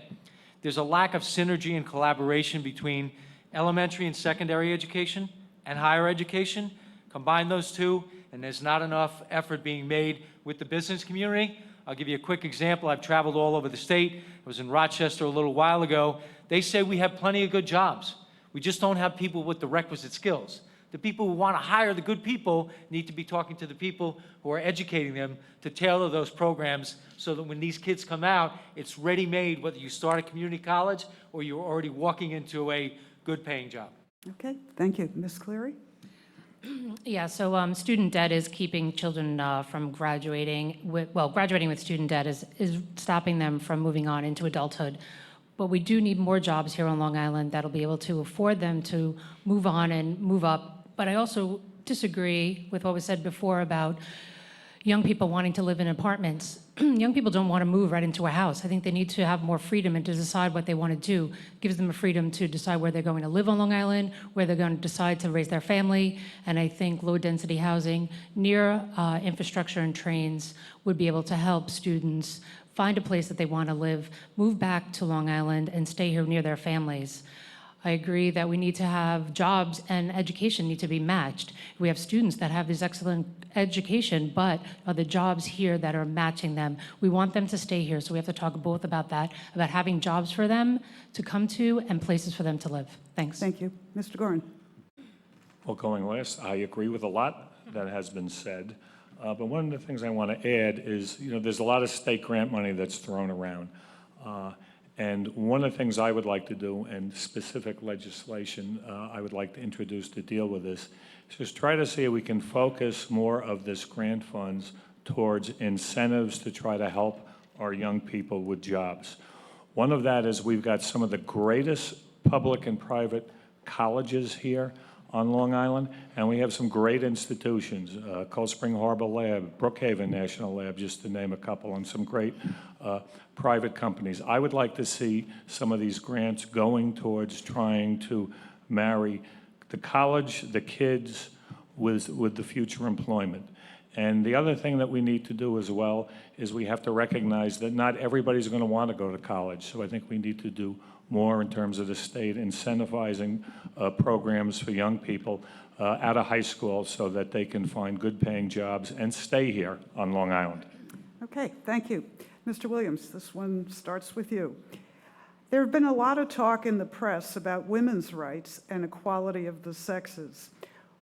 there's a lack of synergy and collaboration between elementary and secondary education and higher education. Combine those two, and there's not enough effort being made with the business community. I'll give you a quick example. I've traveled all over the state. I was in Rochester a little while ago. They say we have plenty of good jobs. We just don't have people with the requisite skills. The people who want to hire the good people need to be talking to the people who are educating them to tailor those programs so that when these kids come out, it's ready-made, whether you start a community college or you're already walking into a good-paying job. Okay, thank you. Ms. Cleary? Yeah, so student debt is keeping children from graduating graduating with student debt is stopping them from moving on into adulthood. But we do need more jobs here on Long Island that'll be able to afford them to move on and move up. But I also disagree with what was said before about young people wanting to live in apartments. Young people don't want to move right into a house. I think they need to have more freedom and to decide what they want to do. It gives them a freedom to decide where they're going to live on Long Island, where they're going to decide to raise their family. And I think low-density housing near infrastructure and trains would be able to help students find a place that they want to live, move back to Long Island, and stay here near their families. I agree that we need to have jobs and education need to be matched. We have students that have this excellent education, but are the jobs here that are matching them? We want them to stay here, so we have to talk both about that, about having jobs for them to come to and places for them to live. Thanks. Thank you. Mr. Gorin? Well, going last, I agree with a lot that has been said. But one of the things I want to add is, there's a lot of state grant money that's thrown around. And one of the things I would like to do, and specific legislation I would like to introduce to deal with this, is just try to see if we can focus more of this grant funds towards incentives to try to help our young people with jobs. One of that is we've got some of the greatest public and private colleges here on Long Island, and we have some great institutions, Cold Spring Harbor Lab, Brookhaven National Lab, just to name a couple, and some great private companies. I would like to see some of these grants going towards trying to marry the college, the kids, with the future employment. And the other thing that we need to do as well is we have to recognize that not everybody's going to want to go to college. So I think we need to do more in terms of the state incentivizing programs for young people out of high school so that they can find good paying jobs and stay here on Long Island. Okay, thank you. Mr. Williams, this one starts with you. There have been a lot of talk in the press about women's rights and equality of the sexes.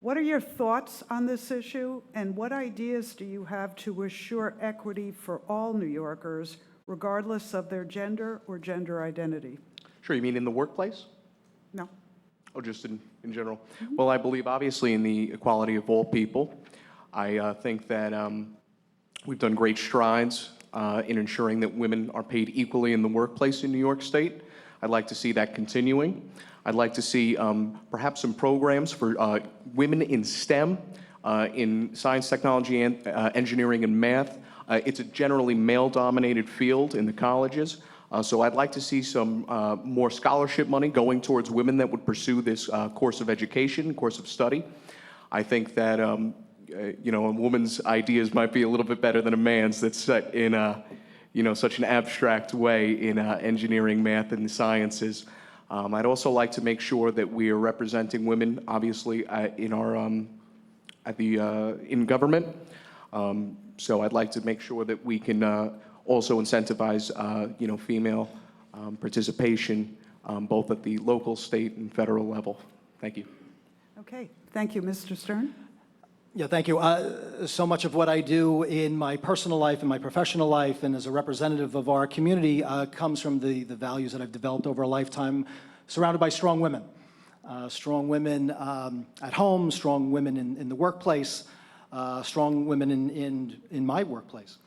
What are your thoughts on this issue, and what ideas do you have to assure equity for all New Yorkers, regardless of their gender or gender identity? Sure, you mean in the workplace? No. Oh, just in general? Well, I believe obviously in the equality of all people. I think that we've done great strides in ensuring that women are paid equally in the workplace in New York State. I'd like to see that continuing. I'd like to see perhaps some programs for women in STEM, in science, technology, and engineering and math. It's a generally male-dominated field in the colleges. So I'd like to see some more scholarship money going towards women that would pursue this course of education, course of study. I think that a woman's ideas might be a little bit better than a man's that's set in such an abstract way in engineering, math, and the sciences. I'd also like to make sure that we are representing women, obviously, in our in government. So I'd like to make sure that we can also incentivize, female participation, both at the local, state, and federal level. Thank you. Okay, thank you. Mr. Stern? Yeah, thank you. So much of what I do in my personal life, in my professional life, and as a representative of our community comes from the values that I've developed over a lifetime, surrounded by strong women. Strong women at home, strong women in the workplace, strong women in my workplace.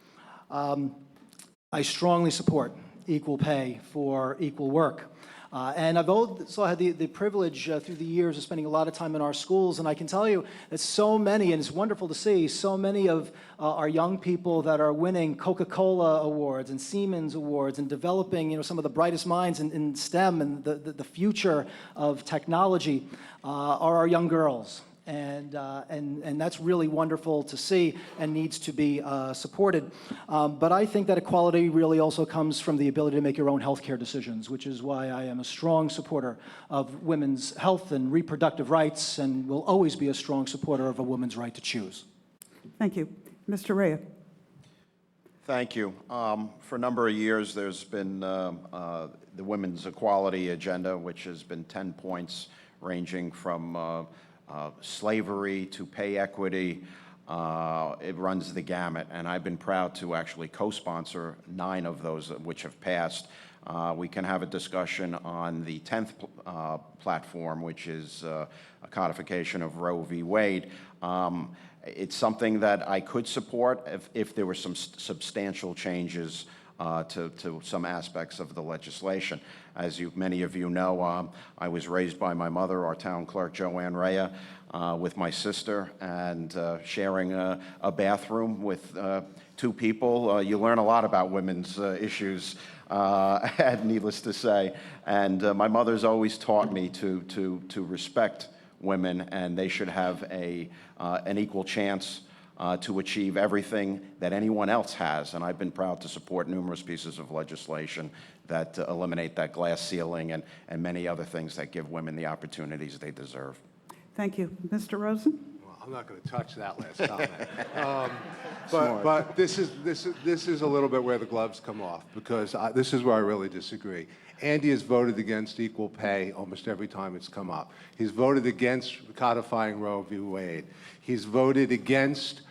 I strongly support equal pay for equal work. And I've also had the privilege through the years of spending a lot of time in our schools, and I can tell you that so many, and it's wonderful to see, so many of our young people that are winning Coca-Cola awards and Siemens awards and developing some of the brightest minds in STEM and the future of technology are our young girls. And that's really wonderful to see and needs to be supported. But I think that equality really also comes from the ability to make your own healthcare decisions, which is why I am a strong supporter of women's health and reproductive rights, and will always be a strong supporter of a woman's right to choose. Thank you. Mr. Rea. Thank you. For a number of years, there's been the Women's Equality Agenda, which has been 10 points ranging from slavery to pay equity. It runs the gamut, and I've been proud to actually co-sponsor 9 of those which have passed. We can have a discussion on the 10th platform, which is a codification of Roe v. Wade. It's something that I could support if there were some substantial changes to some aspects of the legislation. As many of you know, I was raised by my mother, our town clerk, Joanne Rea, with my sister, and sharing a bathroom with 2 people. You learn a lot about women's issues, needless to say. And my mother's always taught me to respect women, and they should have an equal chance to achieve everything that anyone else has. And I've been proud to support numerous pieces of legislation that eliminate that glass ceiling and many other things that give women the opportunities they deserve. Thank you. Mr. Rosen? Well, I'm not going to touch that last comment. But this is a little bit where the gloves come off, because this is where I really disagree. Andy has voted against equal pay almost every time it's come up. He's voted against codifying Roe v. Wade. He voted against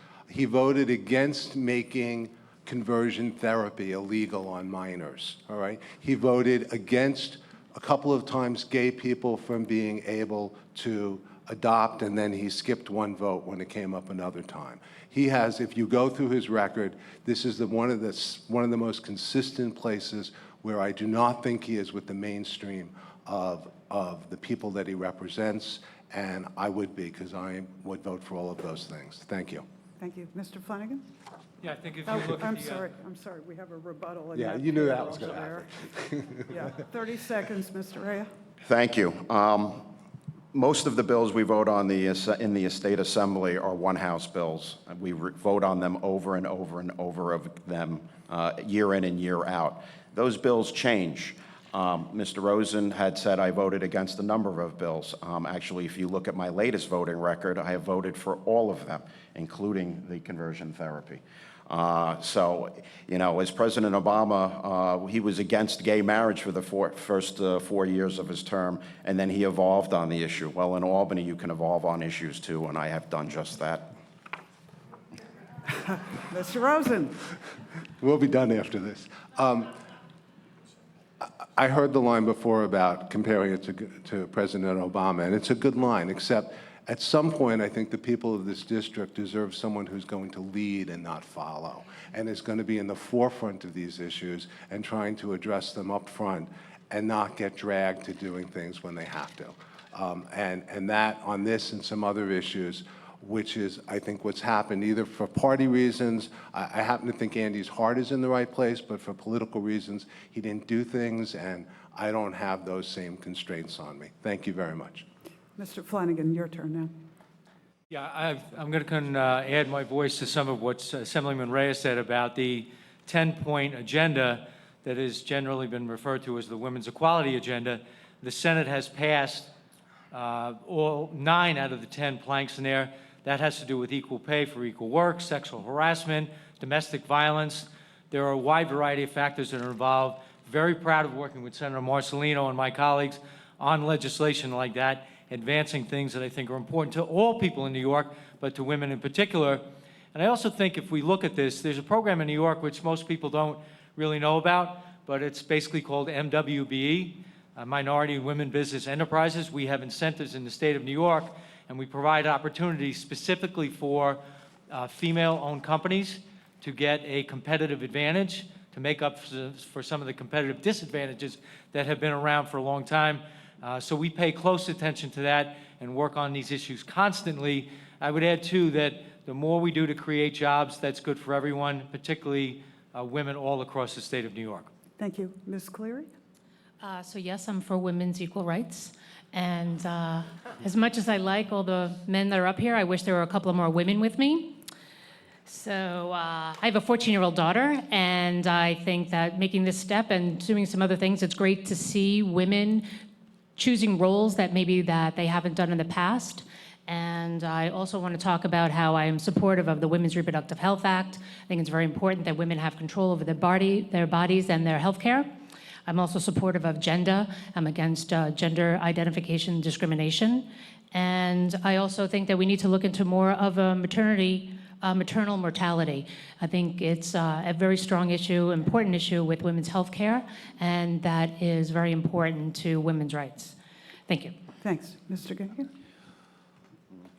making conversion therapy illegal on minors, all right? He voted against, a couple of times, gay people from being able to adopt, and then he skipped 1 vote when it came up another time. He has, if you go through his record, this is one of the most consistent places where I do not think he is with the mainstream of the people that he represents, and I would be, because I would vote for all of those things. Thank you. Thank you. Mr. Flanagan? Yeah, I think if you look at the... I'm sorry, we have a rebuttal. Yeah, you knew that was going to happen. Yeah, 30 seconds, Mr. Rea. Thank you. Most of the bills we vote on in the State Assembly are one-house bills. We vote on them over and over and over of them year in and year out. Those bills change. Mr. Rosen had said I voted against a number of bills. Actually, if you look at my latest voting record, I have voted for all of them, including the conversion therapy. So, you know, as President Obama, he was against gay marriage for the first 4 years of his term, and then he evolved on the issue. Well, in Albany, you can evolve on issues too, and I have done just that. Mr. Rosen? We'll be done after this. I heard the line before about comparing it to President Obama, and it's a good line, except at some point, I think the people of this district deserve someone who's going to lead and not follow, and is going to be in the forefront of these issues and trying to address them up front and not get dragged to doing things when they have to. And that, on this and some other issues, which is, I think, what's happened, either for party reasons. I happen to think Andy's heart is in the right place, but for political reasons, he didn't do things, and I don't have those same constraints on me. Thank you very much. Mr. Flanagan, your turn now. Yeah, I'm going to add my voice to some of what Assemblyman Reyes said about the 10-point agenda that has generally been referred to as the Women's Equality Agenda. The Senate has passed all 9 out of the 10 planks in there. That has to do with equal pay for equal work, sexual harassment, domestic violence. There are a wide variety of factors that are involved. Very proud of working with Senator Marcellino and my colleagues on legislation like that, advancing things that I think are important to all people in New York, but to women in particular. And I also think if we look at this, there's a program in New York which most people don't really know about, but it's basically called MWBE, Minority Women Business Enterprises. We have incentives in the state of New York, and we provide opportunities specifically for female-owned companies to get a competitive advantage, to make up for some of the competitive disadvantages that have been around for a long time. So we pay close attention to that and work on these issues constantly. I would add, too, that the more we do to create jobs, that's good for everyone, particularly women all across the state of New York. Thank you. Ms. Cleary? So yes, I'm for women's equal rights. And as much as I like all the men that are up here, I wish there were a couple of more women with me. So I have a 14-year-old daughter, and I think that making this step and doing some other things, it's great to see women choosing roles that maybe that they haven't done in the past. And I also want to talk about how I am supportive of the Women's Reproductive Health Act. I think it's very important that women have control over their bodies and their health care. I'm also supportive of gender. I'm against gender identification discrimination. And I also think that we need to look into more of a maternal mortality. I think it's a very strong issue, important issue with women's health care, and that is very important to women's rights. Thank you. Thanks. Mr. Genkin?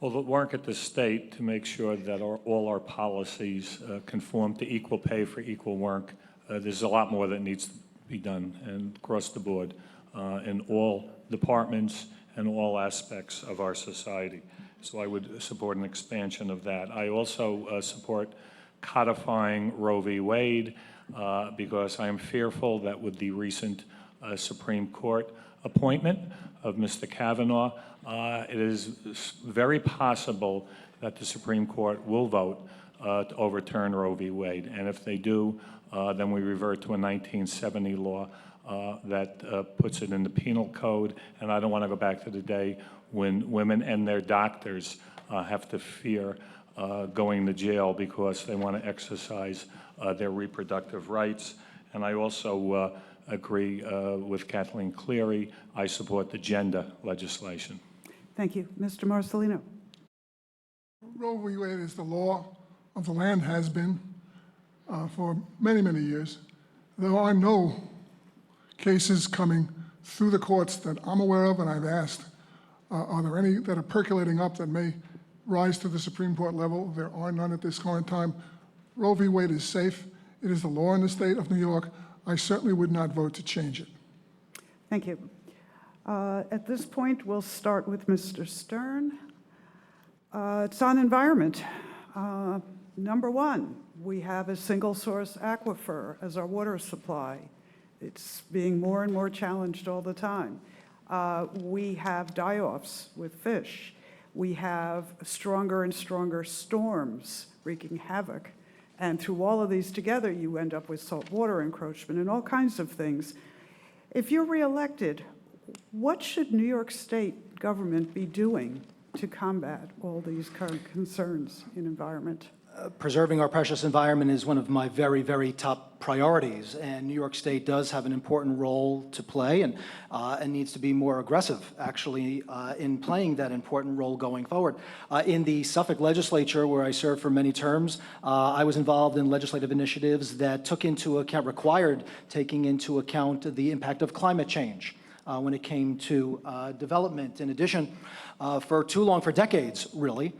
Well, the work at the state to make sure that all our policies conform to equal pay for equal work, there's a lot more that needs to be done and across the board in all departments and all aspects of our society. So I would support an expansion of that. I also support codifying Roe v. Wade because I am fearful that with the recent Supreme Court appointment of Mr. Kavanaugh, it is very possible that the Supreme Court will vote to overturn Roe v. Wade. And if they do, then we revert to a 1970 law that puts it in the penal code. And I don't want to go back to the day when women and their doctors have to fear going to jail because they want to exercise their reproductive rights. And I also agree with Kathleen Cleary. I support the gender legislation. Thank you. Mr. Marcellino? Roe v. Wade is the law of the land, has been for many, many years. There are no cases coming through the courts that I'm aware of, and I've asked, are there any that are percolating up that may rise to the Supreme Court level? There are none at this current time. Roe v. Wade is safe. It is the law in the state of New York. I certainly would not vote to change it. Thank you. At this point, we'll start with Mr. Stern. It's on environment. Number one, we have a single source aquifer as our water supply. It's being more and more challenged all the time. We have die-offs with fish. We have stronger and stronger storms wreaking havoc. And through all of these together, you end up with saltwater encroachment and all kinds of things. If you're reelected, what should New York State government be doing to combat all these current concerns in environment? Preserving our precious environment is one of my very, very top priorities, and New York State does have an important role to play and needs to be more aggressive, actually, in playing that important role going forward. In the Suffolk legislature, where I served for many terms, I was involved in legislative initiatives that required taking into account the impact of climate change when it came to development. In addition, for decades, really,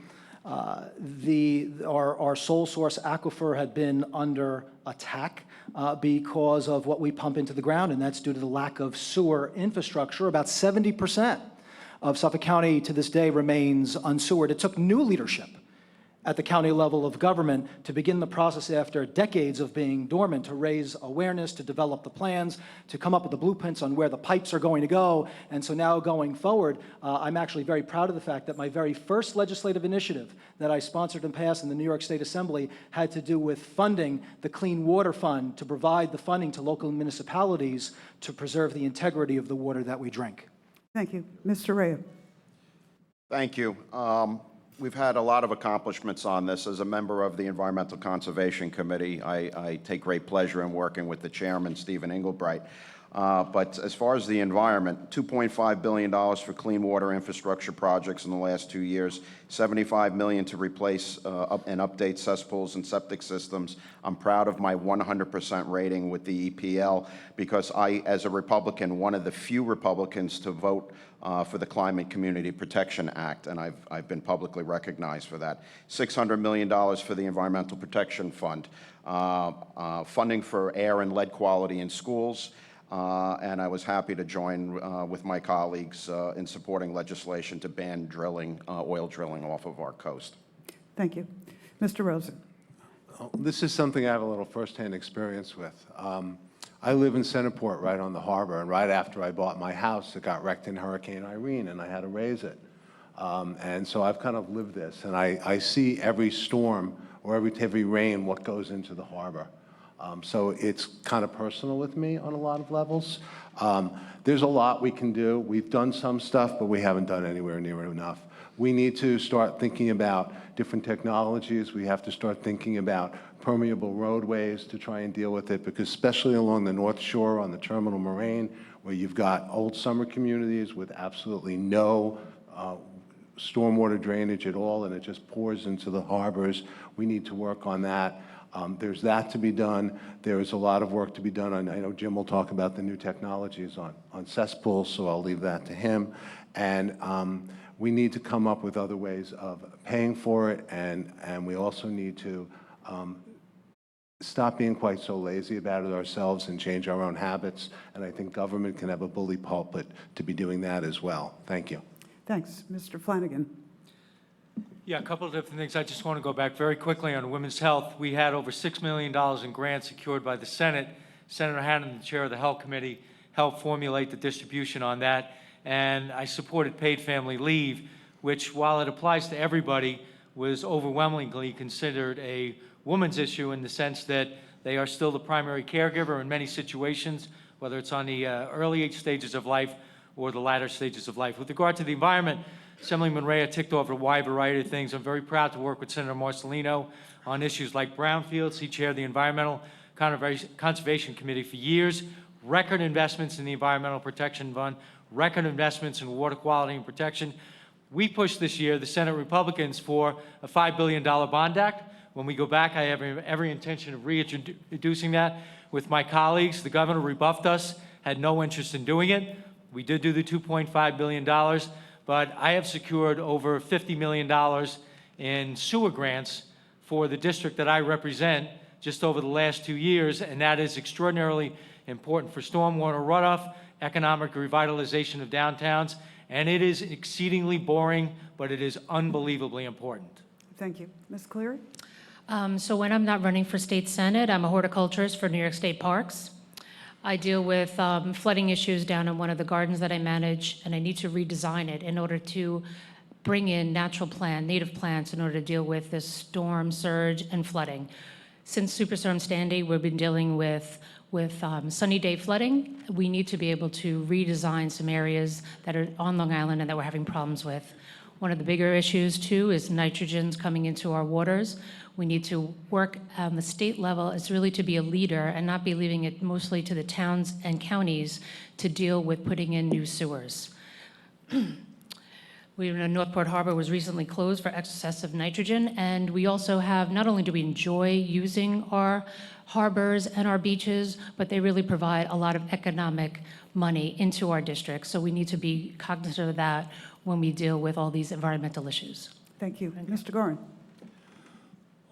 our sole source aquifer had been under attack because of what we pump into the ground, and that's due to the lack of sewer infrastructure. About 70% of Suffolk County to this day remains unsewered. It took new leadership at the county level of government to begin the process after decades of being dormant, to raise awareness, to develop the plans, to come up with the blueprints on where the pipes are going to go. And so now going forward, I'm actually very proud of the fact that my very first legislative initiative that I sponsored and passed in the New York State Assembly had to do with funding the Clean Water Fund to provide the funding to local municipalities to preserve the integrity of the water that we drink. Thank you. Mr. Rea. Thank you. We've had a lot of accomplishments on this. As a member of the Environmental Conservation Committee, I take great pleasure in working with the chairman, Stephen Engelbright. But as far as the environment, $2.5 billion for clean water infrastructure projects in the last 2 years, $75 million to replace and update cesspools and septic systems. I'm proud of my 100% rating with the EPL because I, as a Republican, one of the few Republicans to vote for the Climate Community Protection Act, and I've been publicly recognized for that. $600 million for the Environmental Protection Fund, funding for air and lead quality in schools, and I was happy to join with my colleagues in supporting legislation to ban drilling, oil drilling off of our coast. Thank you. Mr. Rosen. This is something I have a little firsthand experience with. I live in Centerport, right on the harbor, and right after I bought my house, it got wrecked in Hurricane Irene, and I had to raise it. And so I've kind of lived this, and I see every storm or every heavy rain what goes into the harbor. So it's kind of personal with me on a lot of levels. There's a lot we can do. We've done some stuff, but we haven't done anywhere near enough. We need to start thinking about different technologies. We have to start thinking about permeable roadways to try and deal with it, because especially along the North Shore on the terminal moraine, where you've got old summer communities with absolutely no stormwater drainage at all, and it just pours into the harbors. We need to work on that. There's that to be done. There is a lot of work to be done. I know Jim will talk about the new technologies on cesspools, so I'll leave that to him. And we need to come up with other ways of paying for it, and we also need to stop being quite so lazy about it ourselves and change our own habits. And I think government can have a bully pulpit to be doing that as well. Thank you. Thanks. Mr. Flanagan. Yeah, a couple of different things. I just want to go back very quickly on women's health. We had over $6 million in grants secured by the Senate. Senator Hannan, the chair of the Health Committee, helped formulate the distribution on that. And I supported paid family leave, which, while it applies to everybody, was overwhelmingly considered a woman's issue in the sense that they are still the primary caregiver in many situations, whether it's on the early stages of life or the latter stages of life. With regard to the environment, Assemblyman Rea ticked off a wide variety of things. I'm very proud to work with Senator Marcellino on issues like brownfields. He chaired the Environmental Conservation Committee for years. Record investments in the Environmental Protection Fund, record investments in water quality and protection. We pushed this year, the Senate Republicans, for a $5 billion bond act. When we go back, I have every intention of reintroducing that with my colleagues. The governor rebuffed us, had no interest in doing it. We did do the $2.5 billion, but I have secured over $50 million in sewer grants for the district that I represent just over the last 2 years, and that is extraordinarily important for stormwater runoff, economic revitalization of downtowns, and it is exceedingly boring, but it is unbelievably important. Thank you. Ms. Cleary? So when I'm not running for state senate, I'm a horticulturist for New York State Parks. I deal with flooding issues down in one of the gardens that I manage, and I need to redesign it in order to bring in native plants in order to deal with this storm surge and flooding. Since Superstorm Sandy, we've been dealing with sunny day flooding. We need to be able to redesign some areas that are on Long Island and that we're having problems with. One of the bigger issues, too, is nitrogen's coming into our waters. We need to work on the state level. It's really to be a leader and not be leaving it mostly to the towns and counties to deal with putting in new sewers. Northport Harbor was recently closed for excessive nitrogen, and we also have, not only do we enjoy using our harbors and our beaches, but they really provide a lot of economic money into our district. So we need to be cognizant of that when we deal with all these environmental issues. Thank you. Mr. Gorin?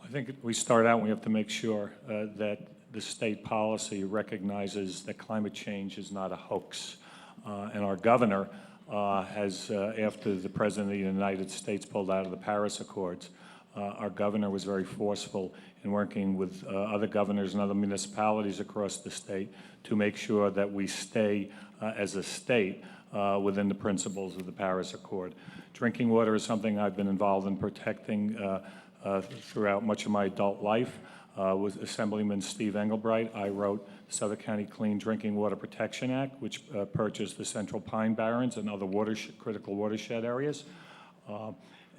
I think we start out, we have to make sure that the state policy recognizes that climate change is not a hoax. And our governor has, after the President of the United States pulled out of the Paris Accords, our governor was very forceful in working with other governors and other municipalities across the state to make sure that we stay as a state within the principles of the Paris Accord. Drinking water is something I've been involved in protecting throughout much of my adult life. With Assemblyman Steve Engelbright, I wrote the Suffolk County Clean Drinking Water Protection Act, which purchased the Central Pine Barrens and other critical watershed areas.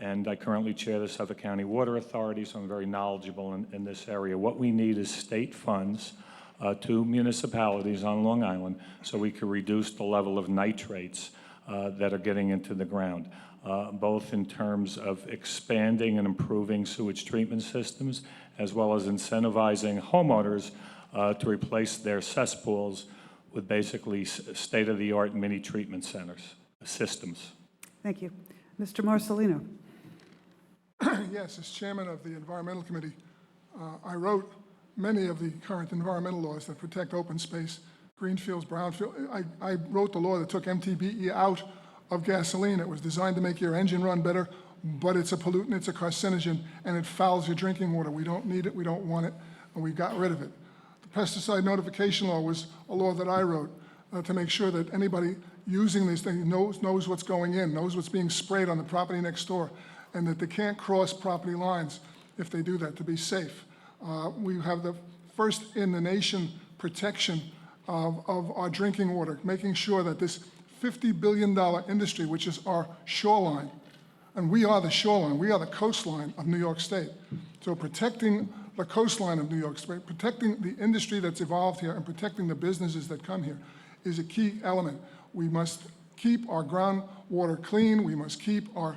And I currently chair the Suffolk County Water Authority, so I'm very knowledgeable in this area. What we need is state funds to municipalities on Long Island so we can reduce the level of nitrates that are getting into the ground, both in terms of expanding and improving sewage treatment systems, as well as incentivizing homeowners to replace their cesspools with basically state-of-the-art mini treatment systems. Thank you. Mr. Marcellino? Yes, as chairman of the Environmental Committee, I wrote many of the current environmental laws that protect open space, greenfields, brownfields. I wrote the law that took MTBE out of gasoline. It was designed to make your engine run better, but it's a pollutant, it's a carcinogen, and it fouls your drinking water. We don't need it, we don't want it, and we got rid of it. The pesticide notification law was a law that I wrote to make sure that anybody using these things knows what's going in, knows what's being sprayed on the property next door, and that they can't cross property lines if they do that, to be safe. We have the first in the nation protection of our drinking water, making sure that this $50 billion industry, which is our shoreline, and we are the shoreline, we are the coastline of New York State. So protecting the coastline of New York State, protecting the industry that's evolved here, and protecting the businesses that come here is a key element. We must keep our groundwater clean. We must keep our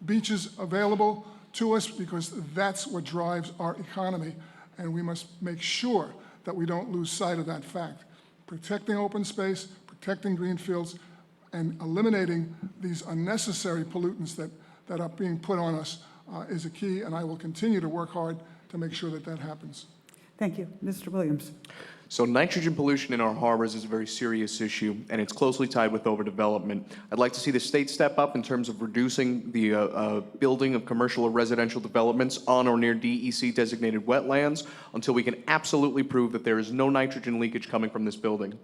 beaches available to us, because that's what drives our economy, and we must make sure that we don't lose sight of that fact. Protecting open space, protecting green fields, and eliminating these unnecessary pollutants that are being put on us is a key, and I will continue to work hard to make sure that that happens. Thank you. Mr. Williams. So nitrogen pollution in our harbors is a very serious issue, and it's closely tied with overdevelopment. I'd like to see the state step up in terms of reducing the building of commercial or residential developments on or near DEC-designated wetlands until we can absolutely prove that there is no nitrogen leakage coming from this building.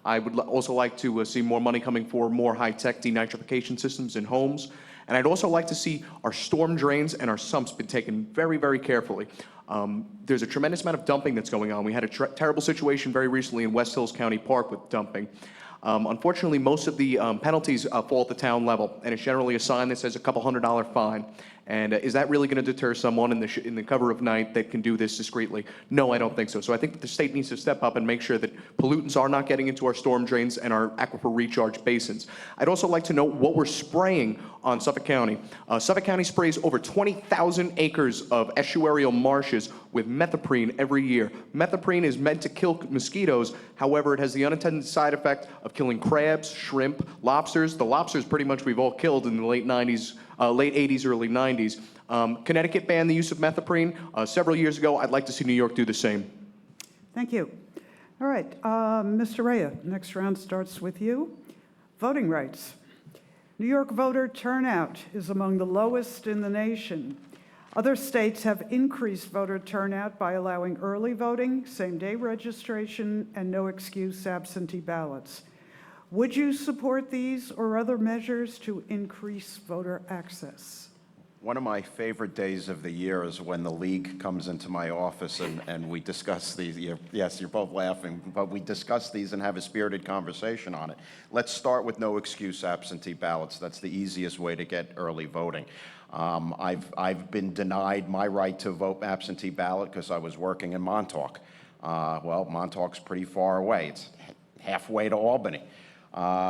I would also like to see more money coming for more high-tech denitrification systems in homes. And I'd also like to see our storm drains and our sumps be taken very, very carefully. There's a tremendous amount of dumping that's going on. We had a terrible situation very recently in West Hills County Park with dumping. Unfortunately, most of the penalties fall at the town level, and it's generally a sign that says a couple $100 fine. And is that really going to deter someone in the cover of night that can do this discreetly? No, I don't think so. So I think that the state needs to step up and make sure that pollutants are not getting into our storm drains and our aquifer recharge basins. I'd also like to know what we're spraying on Suffolk County. Suffolk County sprays over 20,000 acres of estuarial marshes with methoprene every year. Methoprene is meant to kill mosquitoes. However, it has the unintended side effect of killing crabs, shrimp, lobsters. The lobsters pretty much we've all killed in the late 90s, late 80s, early 90s. Connecticut banned the use of methoprene several years ago. I'd like to see New York do the same. Thank you. All right, Mr. Rea, next round starts with you. Voting rights. New York voter turnout is among the lowest in the nation. Other states have increased voter turnout by allowing early voting, same-day registration, and no-excuse absentee ballots. Would you support these or other measures to increase voter access? One of my favorite days of the year is when the league comes into my office and we discuss these. Yes, you're both laughing, but we discuss these and have a spirited conversation on it. Let's start with no excuse absentee ballots. That's the easiest way to get early voting. I've been denied my right to vote absentee ballot because I was working in Montauk. Well, Montauk's pretty far away. It's halfway to Albany.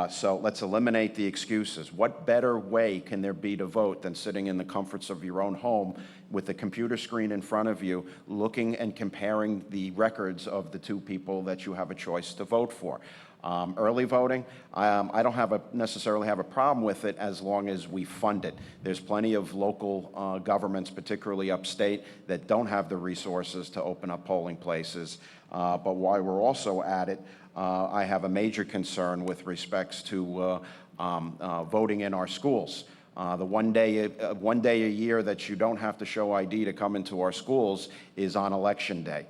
So let's eliminate the excuses. What better way can there be to vote than sitting in the comforts of your own home with a computer screen in front of you, looking and comparing the records of the two people that you have a choice to vote for? Early voting, I don't necessarily have a problem with it as long as we fund it. There's plenty of local governments, particularly upstate, that don't have the resources to open up polling places. But while we're also at it, I have a major concern with respects to voting in our schools. The one day a year that you don't have to show ID to come into our schools is on Election Day.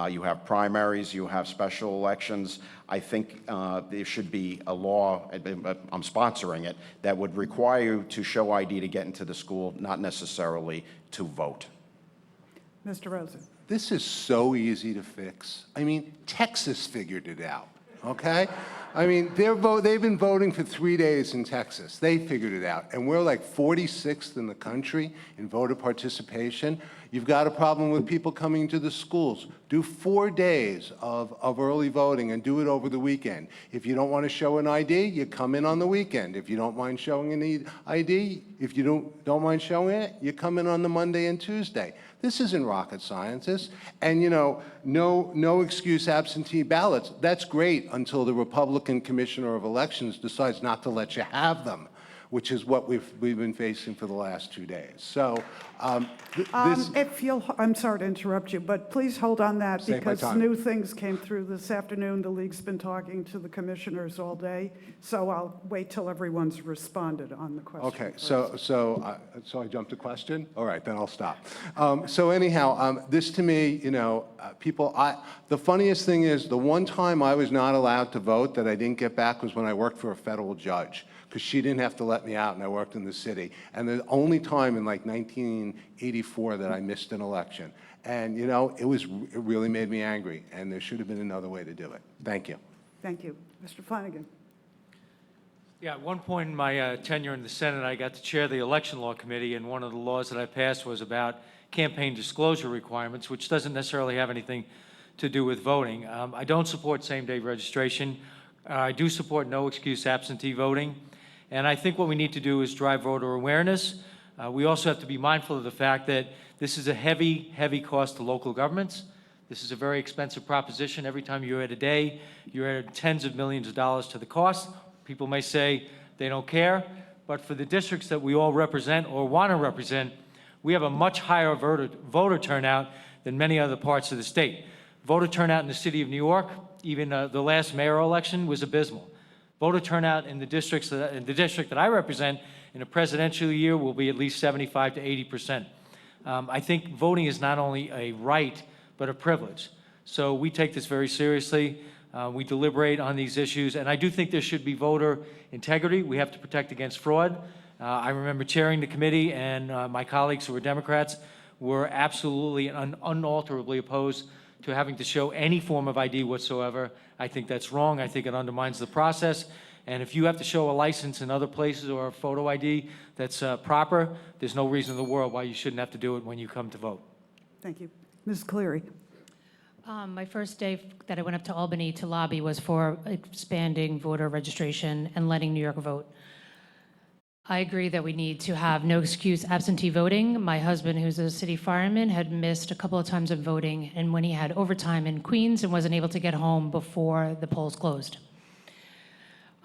You have primaries, you have special elections. I think there should be a law, I'm sponsoring it, that would require you to show ID to get into the school, not necessarily to vote. Mr. Rosen. This is so easy to fix. I mean, Texas figured it out, okay? I mean, they've been voting for 3 days in Texas. They figured it out. And we're like 46th in the country in voter participation. You've got a problem with people coming to the schools. Do 4 days of early voting and do it over the weekend. If you don't want to show an ID, you come in on the weekend. If you don't mind showing an ID, if you don't mind showing it, you come in on the Monday and Tuesday. This isn't rocket science. And, you know, no excuse absentee ballots. That's great until the Republican Commissioner of Elections decides not to let you have them. which is what we've been facing for the last 2 days. So this... I'm sorry to interrupt you, but please hold on that Save my because time. new things came through this afternoon. The league's been talking to the commissioners all day, so I'll wait till everyone's responded on the question. Okay, first. so I jumped to question? All right, then I'll stop. So anyhow, this to me, you know, the funniest thing is the one time I was not allowed to vote that I didn't get back was when I worked for a federal judge, because she didn't have to let me out and I worked in the city. And the only time in like 1984 that I missed an election. And, you know, it really made me angry, and there should have been another way to do it. Thank you. Thank you. Mr. Flanagan. Yeah, at one point in my tenure in the Senate, I got to chair the Election Law Committee, and one of the laws that I passed was about campaign disclosure requirements, which doesn't necessarily have anything to do with voting. I don't support same-day registration. I do support no-excuse absentee voting. And I think what we need to do is drive voter awareness. We also have to be mindful of the fact that this is a heavy, heavy cost to local governments. This is a very expensive proposition. Every time you add a day, you add tens of millions of dollars to the cost. People may say they don't care, but for the districts that we all represent or want to represent, we have a much higher voter turnout than many other parts of the state. Voter turnout in the city of New York, even the last mayoral election, was abysmal. Voter turnout in the district that I represent in a presidential year will be at least 75 to 80%. I think voting is not only a right, but a privilege. So we take this very seriously. We deliberate on these issues, and I do think there should be voter integrity. We have to protect against fraud. I remember chairing the committee, and my colleagues who were Democrats were absolutely and unalterably opposed to having to show any form of ID whatsoever. I think that's wrong. I think it undermines the process. And if you have to show a license in other places or a photo ID that's proper, there's no reason in the world why you shouldn't have to do it when you come to vote. Thank you. Ms. Cleary. My first day that I went up to Albany to lobby was for expanding voter registration and letting New York vote. I agree that we need to have no excuse absentee voting. My husband, who's a city fireman, had missed a couple of times of voting, and when he had overtime in Queens and wasn't able to get home before the polls closed.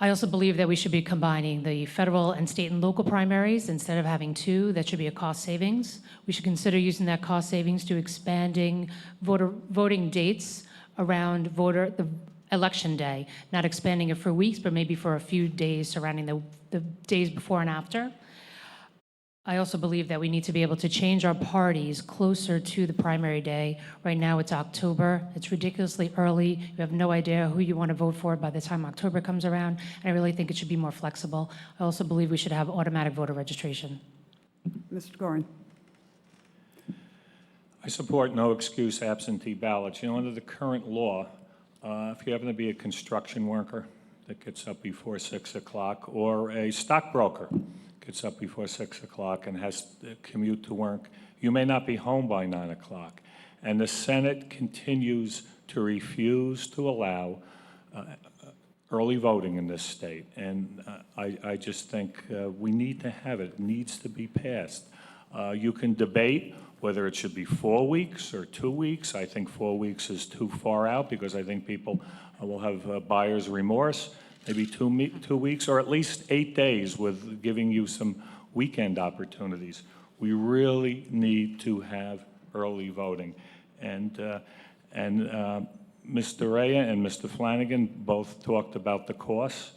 I also believe that we should be combining the federal and state and local primaries instead of having two. That should be a cost savings. We should consider using that cost savings to expanding voting dates around the election day, not expanding it for weeks, but maybe for a few days surrounding the days before and after. I also believe that we need to be able to change our parties closer to the primary day. Right now it's October. It's ridiculously early. You have no idea who you want to vote for by the time October comes around. And I really think it should be more flexible. I also believe we should have automatic voter registration. Mr. Gorin. I support no excuse absentee ballots. You know, under the current law, if you happen to be a construction worker that gets up before 6 o'clock or a stockbroker gets up before 6 o'clock and has to commute to work, you may not be home by 9 o'clock. And the Senate continues to refuse to allow early voting in this state. And I just think we need to have it. It needs to be passed. You can debate whether it should be 4 weeks or 2 weeks. I think 4 weeks is too far out because I think people will have buyer's remorse. Maybe 2 weeks or at least 8 days with giving you some weekend opportunities. We really need to have early voting. And Mr. Rea and Mr. Flanagan both talked about the costs.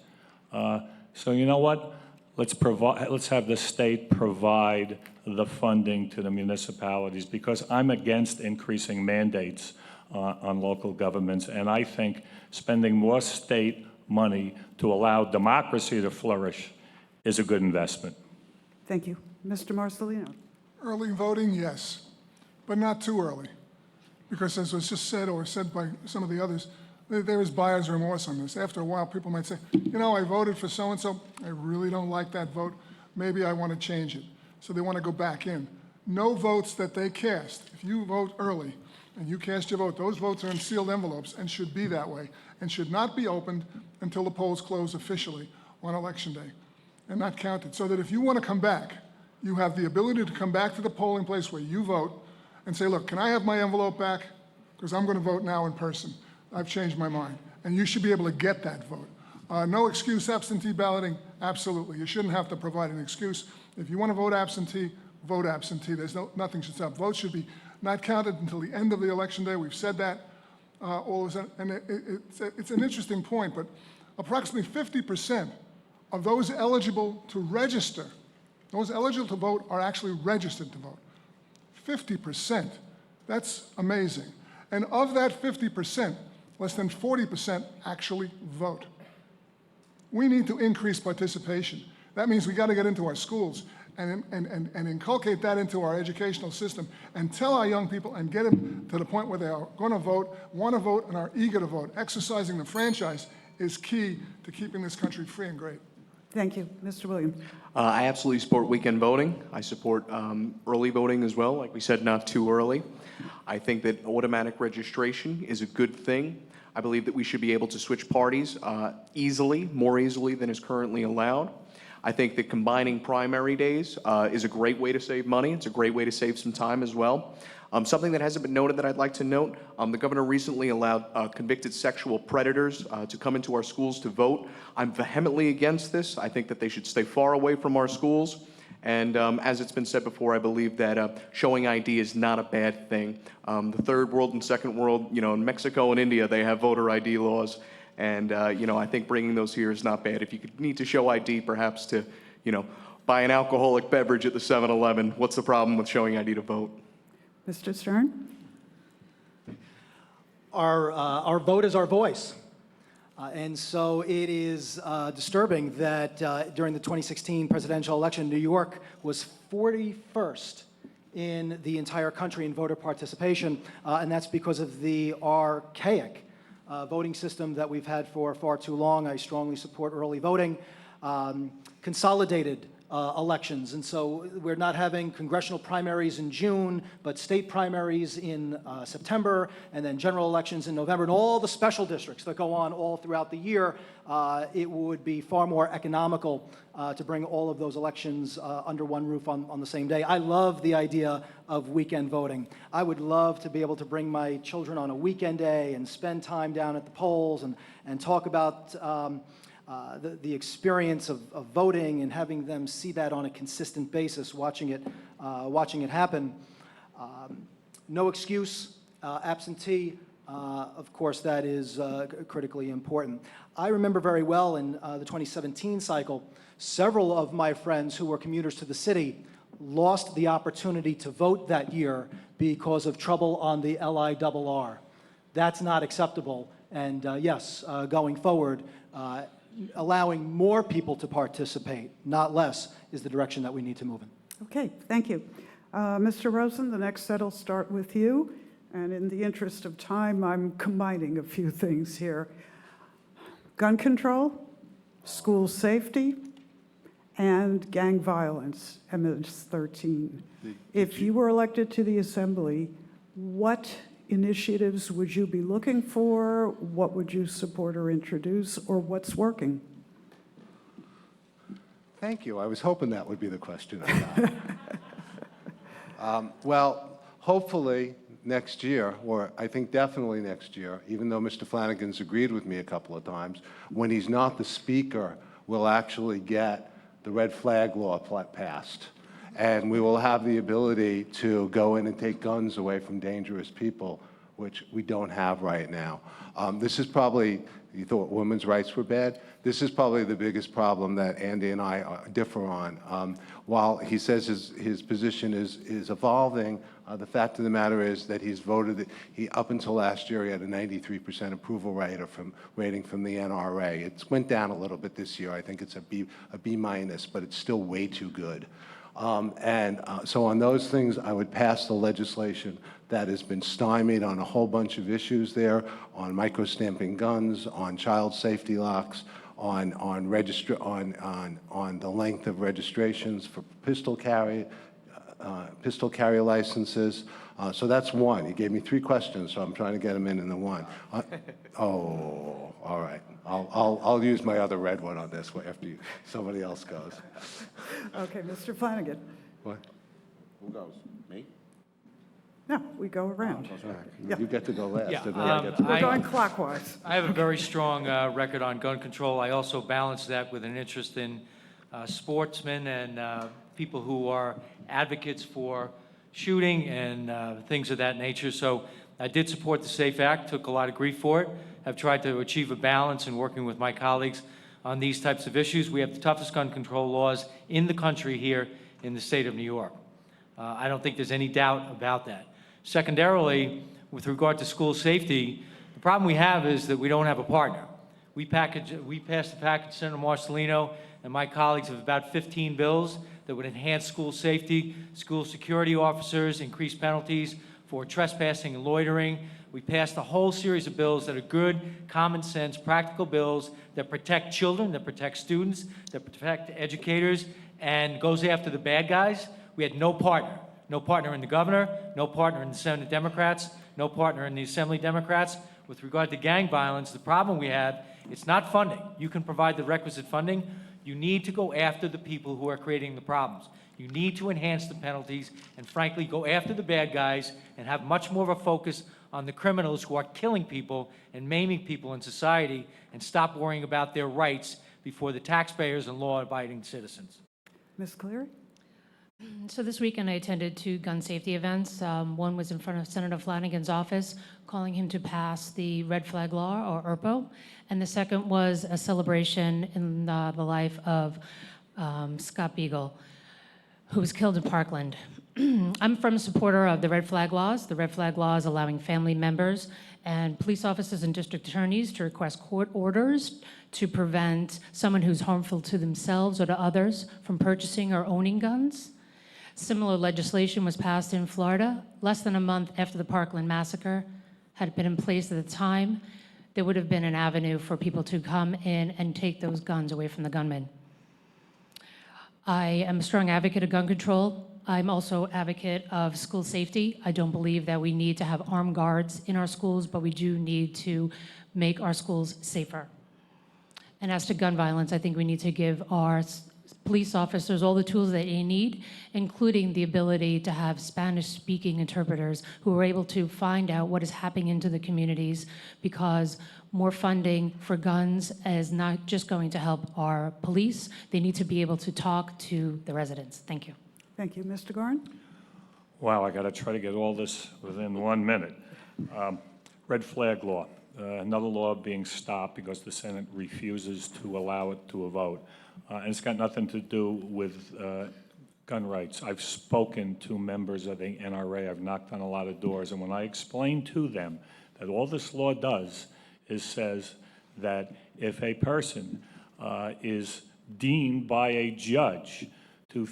So you know what? Let's have the state provide the funding to the municipalities, because I'm against increasing mandates on local governments, and I think spending more state money to allow democracy to flourish is a good investment. Thank you. Mr. Marcellino. Early voting, yes, but not too early. Because as was just said, or said by some of the others, there is buyer's remorse on this. After a while, people might say, you know, I voted for so-and-so, I really don't like that vote, maybe I want to change it. So they want to go back in. No votes that they cast, if you vote early and you cast your vote, those votes are in sealed envelopes and should be that way, and should not be opened until the polls close officially on Election Day, and not counted. So that if you want to come back, you have the ability to come back to the polling place where you vote and say, look, can I have my envelope back? Because I'm going to vote now in person. I've changed my mind. And you should be able to get that vote. No excuse absentee balloting, absolutely. You shouldn't have to provide an excuse. If you want to vote absentee, vote absentee. Nothing should stop. Votes should be not counted until the end of the election day. We've said that. It's an interesting point, but approximately 50% of those eligible to register, those eligible to vote, are actually registered to vote. 50%. That's amazing. And of that 50%, less than 40% actually vote. We need to increase participation. That means we got to get into our schools and inculcate that into our educational system and tell our young people and get them to the point where they are going to vote, want to vote, and are eager to vote. Exercising the franchise is key to keeping this country free and great. Thank you. Mr. Williams. I absolutely support weekend voting. I support early voting as well, like we said, not too early. I think that automatic registration is a good thing. I believe that we should be able to switch parties easily, more easily than is currently allowed. I think that combining primary days is a great way to save money. It's a great way to save some time as well. Something that hasn't been noted that I'd like to note, the governor recently allowed convicted sexual predators to come into our schools to vote. I'm vehemently against this. I think that they should stay far away from our schools. And as it's been said before, I believe that showing ID is not a bad thing. The third world and second world, in Mexico and India, they have voter ID laws. And, I think bringing those here is not bad. If you need to show ID, perhaps to, buy an alcoholic beverage at the 7-Eleven, what's the problem with showing ID to vote? Mr. Stern? Our vote is our voice. And so it is disturbing that during the 2016 presidential election, New York was 41st in the entire country in voter participation, and that's because of the archaic voting system that we've had for far too long. I strongly support early voting, consolidated elections. And so we're not having congressional primaries in June, but state primaries in September, and then general elections in November, and all the special districts that go on all throughout the year. It would be far more economical to bring all of those elections under one roof on the same day. I love the idea of weekend voting. I would love to be able to bring my children on a weekend day and spend time down at the polls and talk about the experience of voting and having them see that on a consistent basis, watching it happen. No excuse, absentee, of course, that is critically important. I remember very well in the 2017 cycle, several of my friends who were commuters to the city lost the opportunity to vote that year because of trouble on the LIRR. That's not acceptable. And yes, going forward, allowing more people to participate, not less, is the direction that we need to move in. Okay, thank you. Mr. Rosen, the next set will start with you. And in the interest of time, I'm combining a few things here. Gun control, school safety, and gang violence, MS-13. If you were elected to the Assembly, what initiatives would you be looking for? What would you support or introduce, or what's working? Thank you. I was hoping that would be the question I got. Well, hopefully next year, or I think definitely next year, even though Mr. Flanagan's agreed with me a couple of times, when he's not the speaker, we'll actually get the red flag law passed. And we will have the ability to go in and take guns away from dangerous people, which we don't have right now. This is probably, you thought women's rights were bad? This is probably the biggest problem that Andy and I differ on. While he says his position is evolving, the fact of the matter is that he's voted, up until last year, he had a 93% approval rating from the NRA. It went down a little bit this year. I think it's a B minus, but it's still way too good. So on those things, I would pass the legislation that has been stymied on a whole bunch of issues there, on micro-stamping guns, on child safety locks, on the length of registrations for pistol carry licenses. So that's one. You gave me 3 questions, so I'm trying to get them in the one. Oh, all right. I'll use my other red one on this after somebody else goes. Okay, Mr. Flanagan. What? Who goes? Me? No, we go around. Yeah. You get to go last. Yeah, and then I get to- We're going clockwise. I have a very strong record on gun control. I also balance that with an interest in sportsmen and people who are advocates for shooting and things of that nature. So I did support the SAFE Act, took a lot of grief for it. I've tried to achieve a balance in working with my colleagues on these types of issues. We have the toughest gun control laws in the country here in the state of New York. I don't think there's any doubt about that. Secondarily, with regard to school safety, the problem we have is that we don't have a partner. We passed a package, Senator Marcellino and my colleagues, of about 15 bills that would enhance school safety, school security officers, increase penalties for trespassing and loitering. We passed a whole series of bills that are good, common sense, practical bills that protect children, that protect students, that protect educators, and goes after the bad guys. We had no partner. No partner in the governor, no partner in the Senate Democrats, no partner in the Assembly Democrats. With regard to gang violence, the problem we have, it's not funding. You can provide the requisite funding. You need to go after the people who are creating the problems. You need to enhance the penalties and, frankly, go after the bad guys and have much more of a focus on the criminals who are killing people and maiming people in society, and stop worrying about their rights before the taxpayers and law-abiding citizens. Ms. Cleary? So this weekend I attended 2 gun safety events. One was in front of Senator Flanagan's office, calling him to pass the red flag law, or ERPO. And the second was a celebration in the life of Scott Beagle, who was killed in Parkland. I'm a firm supporter of the red flag laws. The red flag laws allowing family members and police officers and district attorneys to request court orders to prevent someone who's harmful to themselves or to others from purchasing or owning guns. Similar legislation was passed in Florida less than a month after the Parkland massacre. Had it been in place at the time, there would have been an avenue for people to come in and take those guns away from the gunmen. I am a strong advocate of gun control. I'm also an advocate of school safety. I don't believe that we need to have armed guards in our schools, but we do need to make our schools safer. And as to gun violence, I think we need to give our police officers all the tools that they need, including the ability to have Spanish-speaking interpreters who are able to find out what is happening into the communities, because more funding for guns is not just going to help our police. They need to be able to talk to the residents. Thank you. Thank you. Mr. Gorin? Wow, I got to try to get all this within 1 minute. Red flag law, another law being stopped because the Senate refuses to allow it to a vote. And it's got nothing to do with gun rights. I've spoken to members of the NRA. I've knocked on a lot of doors. And when I explain to them that all this law does is says that if a person is deemed by a judge to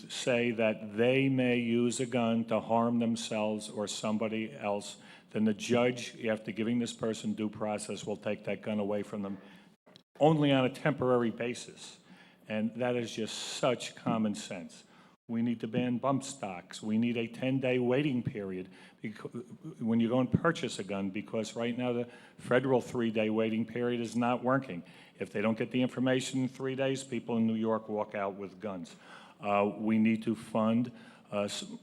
say that they may use a gun to harm themselves or somebody else, then the judge, after giving this person due process, will take that gun away from them only on a temporary basis. And that is just such common sense. We need to ban bump stocks. We need a 10-day waiting period when you go and purchase a gun, because right now the federal 3-day waiting period is not working. If they don't get the information in 3 days, people in New York walk out with guns. We need to fund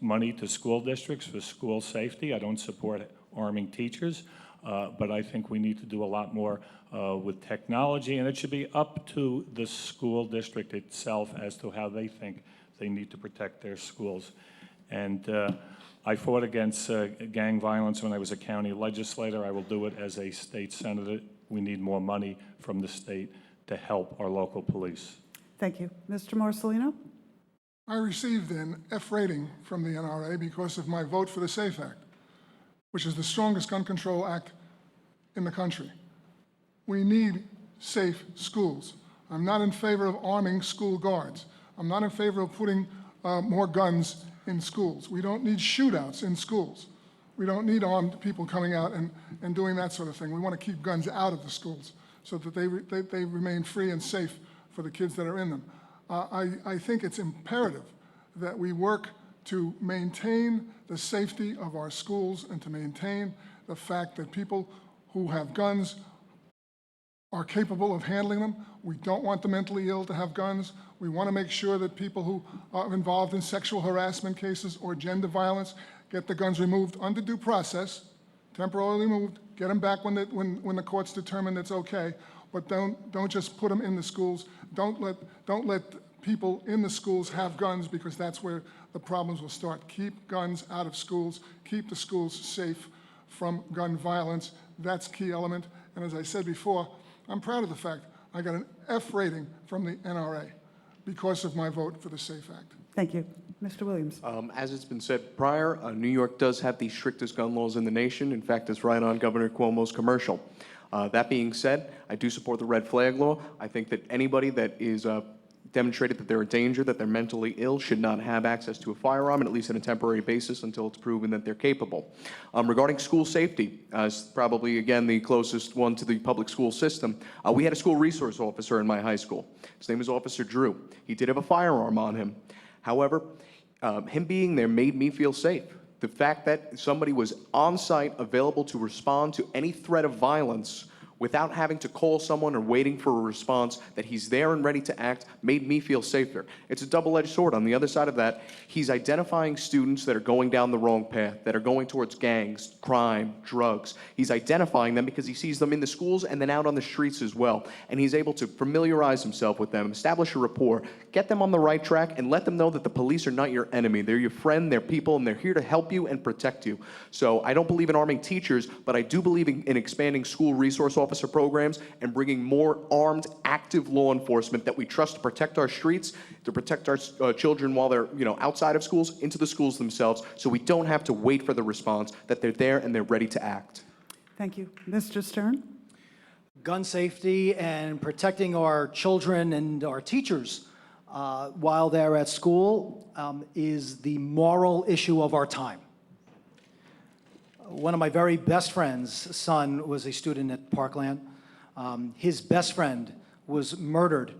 money to school districts for school safety. I don't support arming teachers, but I think we need to do a lot more with technology, and it should be up to the school district itself as to how they think they need to protect their schools. And I fought against gang violence when I was a county legislator. I will do it as a state senator. We need more money from the state to help our local police. Thank you. Mr. Marcellino? I received an F rating from the NRA because of my vote for the SAFE Act, which is the strongest gun control act in the country. We need safe schools. I'm not in favor of arming school guards. I'm not in favor of putting more guns in schools. We don't need shootouts in schools. We don't need armed people coming out and doing that sort of thing. We want to keep guns out of the schools so that they remain free and safe for the kids that are in them. I think it's imperative that we work to maintain the safety of our schools and to maintain the fact that people who have guns are capable of handling them. We don't want the mentally ill to have guns. We want to make sure that people who are involved in sexual harassment cases or gender violence get the guns removed under due process, temporarily removed, get them back when the courts determine it's okay, but don't just put them in the schools. Don't let people in the schools have guns, because that's where the problems will start. Keep guns out of schools. Keep the schools safe from gun violence. That's key element. And as I said before, I'm proud of the fact I got an F rating from the NRA because of my vote for the SAFE Act. Thank you. Mr. Williams. As it's been said prior, New York does have the strictest gun laws in the nation. In fact, it's right on Governor Cuomo's commercial. That being said, I do support the red flag law. I think that anybody that is demonstrated that they're a danger, that they're mentally ill, should not have access to a firearm, and at least on a temporary basis until it's proven that they're capable. Regarding school safety, as probably, again, the closest one to the public school system, we had a school resource officer in my high school. His name was Officer Drew. He did have a firearm on him. However, him being there made me feel safe. The fact that somebody was on site, available to respond to any threat of violence without having to call someone or waiting for a response, that he's there and ready to act, made me feel safer. It's a double-edged sword. On the other side of that, he's identifying students that are going down the wrong path, that are going towards gangs, crime, drugs. He's identifying them because he sees them in the schools and then out on the streets as well. And he's able to familiarize himself with them, establish a rapport, get them on the right track, and let them know that the police are not your enemy. They're your friend, they're people, and they're here to help you and protect you. So I don't believe in arming teachers, but I do believe in expanding school resource officer programs and bringing more armed, active law enforcement that we trust to protect our streets, to protect our children while they're outside of schools, into the schools themselves, so we don't have to wait for the response, that they're there and they're ready to act. Thank you. Mr. Stern? Gun safety and protecting our children and our teachers while they're at school is the moral issue of our time. One of my very best friend's son was a student at Parkland. His best friend was murdered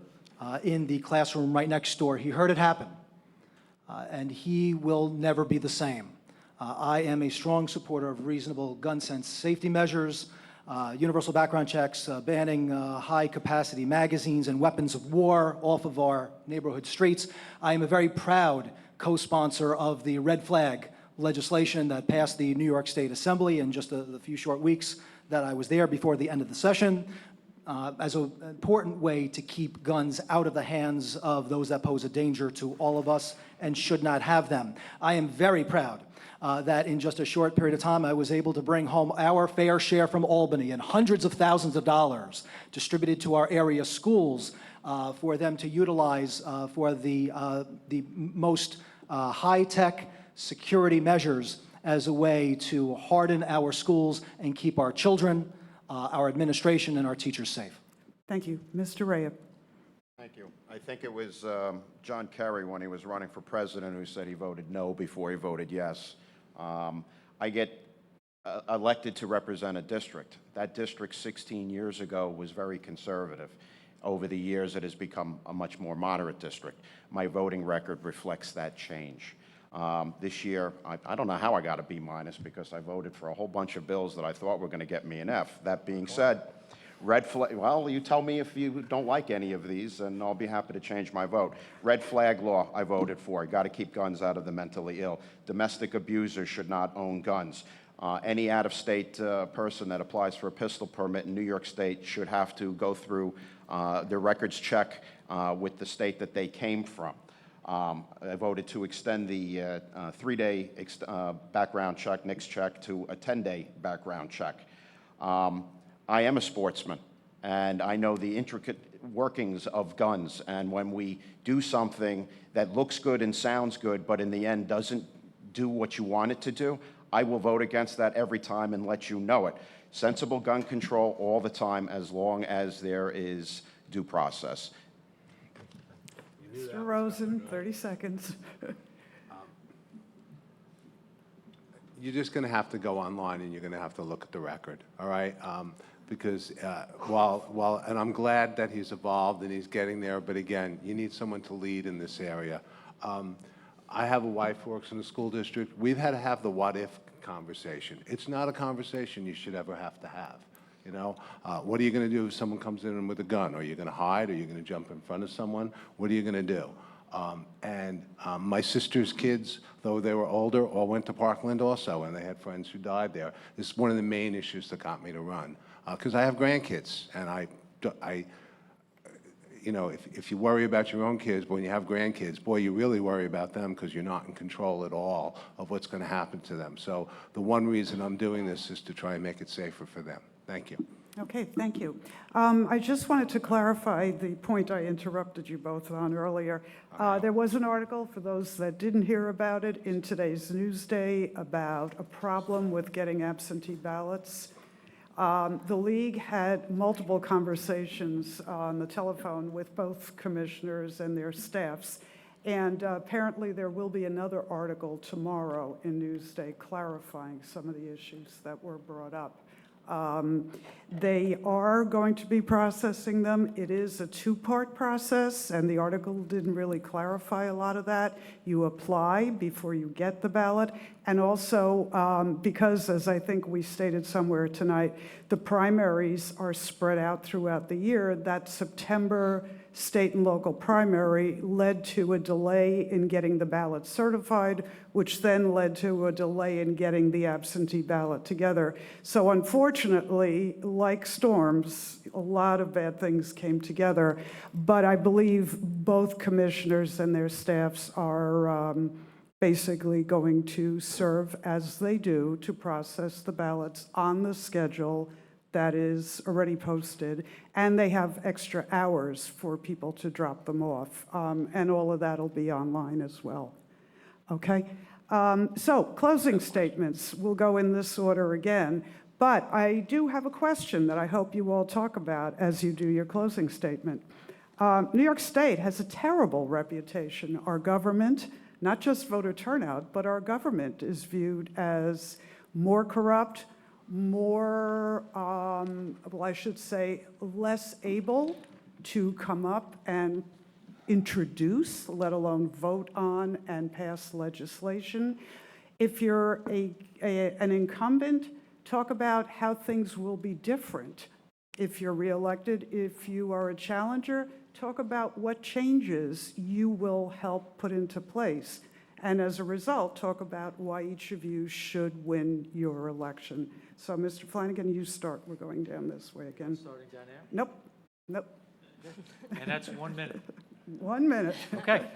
in the classroom right next door. He heard it happen, and he will never be the same. I am a strong supporter of reasonable gun sense safety measures, universal background checks, banning high-capacity magazines and weapons of war off of our neighborhood streets. I am a very proud co-sponsor of the red flag legislation that passed the New York State Assembly in just the few short weeks that I was there before the end of the session, as an important way to keep guns out of the hands of those that pose a danger to all of us and should not have them. I am very proud that in just a short period of time I was able to bring home our fair share from Albany and hundreds of thousands of dollars distributed to our area schools for them to utilize for the most high-tech security measures as a way to harden our schools and keep our children, our administration, and our teachers safe. Thank you. Mr. Rea. Thank you. I think it was John Kerry, when he was running for president, who said he voted no before he voted yes. I get elected to represent a district. That district 16 years ago was very conservative. Over the years, it has become a much more moderate district. My voting record reflects that change. This year, I don't know how I got a B- because I voted for a whole bunch of bills that I thought were going to get me an F. That being said, red flag, well, you tell me if you don't like any of these, and I'll be happy to change my vote. Red flag law, I voted for. Got to keep guns out of the mentally ill. Domestic abusers should not own guns. Any out-of-state person that applies for a pistol permit in New York State should have to go through their records check with the state that they came from. I voted to extend the 3-day background check, NICS check, to a 10-day background check. I am a sportsman, and I know the intricate workings of guns, and when we do something that looks good and sounds good, but in the end doesn't do what you want it to do, I will vote against that every time and let you know it. Sensible gun control all the time, as long as there is due process. Mr. Rosen, 30 seconds. You're just going to have to go online and you're going to have to look at the record, all right? Because and I'm glad that he's evolved and he's getting there, but again, you need someone to lead in this area. I have a wife who works in the school district. We've had to have the what-if conversation. It's not a conversation you should ever have to have. You know, what are you going to do if someone comes in with a gun? Are you going to hide? Are you going to jump in front of someone? What are you going to do? My sister's kids, though they were older, all went to Parkland also, and they had friends who died there. This is one of the main issues that got me to run, because I have grandkids, and you know, if you worry about your own kids, but when you have grandkids, boy, you really worry about them because you're not in control at all of what's going to happen to them. So the one reason I'm doing this is to try and make it safer for them. Thank you. Okay, thank you. I just wanted to clarify the point I interrupted you both on earlier. There was an article, for those that didn't hear about it, in today's Newsday about a problem with getting absentee ballots. The League had multiple conversations on the telephone with both commissioners and their staffs, and apparently there will be another article tomorrow in Newsday clarifying some of the issues that were brought up. They are going to be processing them. It is a two-part process, and the article didn't really clarify a lot of that. You apply before you get the ballot, and also because, as I think we stated somewhere tonight, the primaries are spread out throughout the year, that September state and local primary led to a delay in getting the ballot certified, which then led to a delay in getting the absentee ballot together. So unfortunately, like storms, a lot of bad things came together, but I believe both commissioners and their staffs are basically going to serve as they do to process the ballots on the schedule that is already posted, and they have extra hours for people to drop them off, and all of that will be online as well. Okay, so closing statements, we'll go in this order again, but I do have a question that I hope you all talk about as you do your closing statement. New York State has a terrible reputation. Our government, not just voter turnout, but our government is viewed as more corrupt, more, well, I should say, less able to come up and introduce, let alone vote on and pass legislation. If you're an incumbent, talk about how things will be different if you're reelected. If you are a challenger, talk about what changes you will help put into place. And as a result, talk about why each of you should win your election. So, Mr. Flanagan, you start. We're going down this way again. Starting down there? Nope, nope. And that's 1 minute. 1 minute. Okay.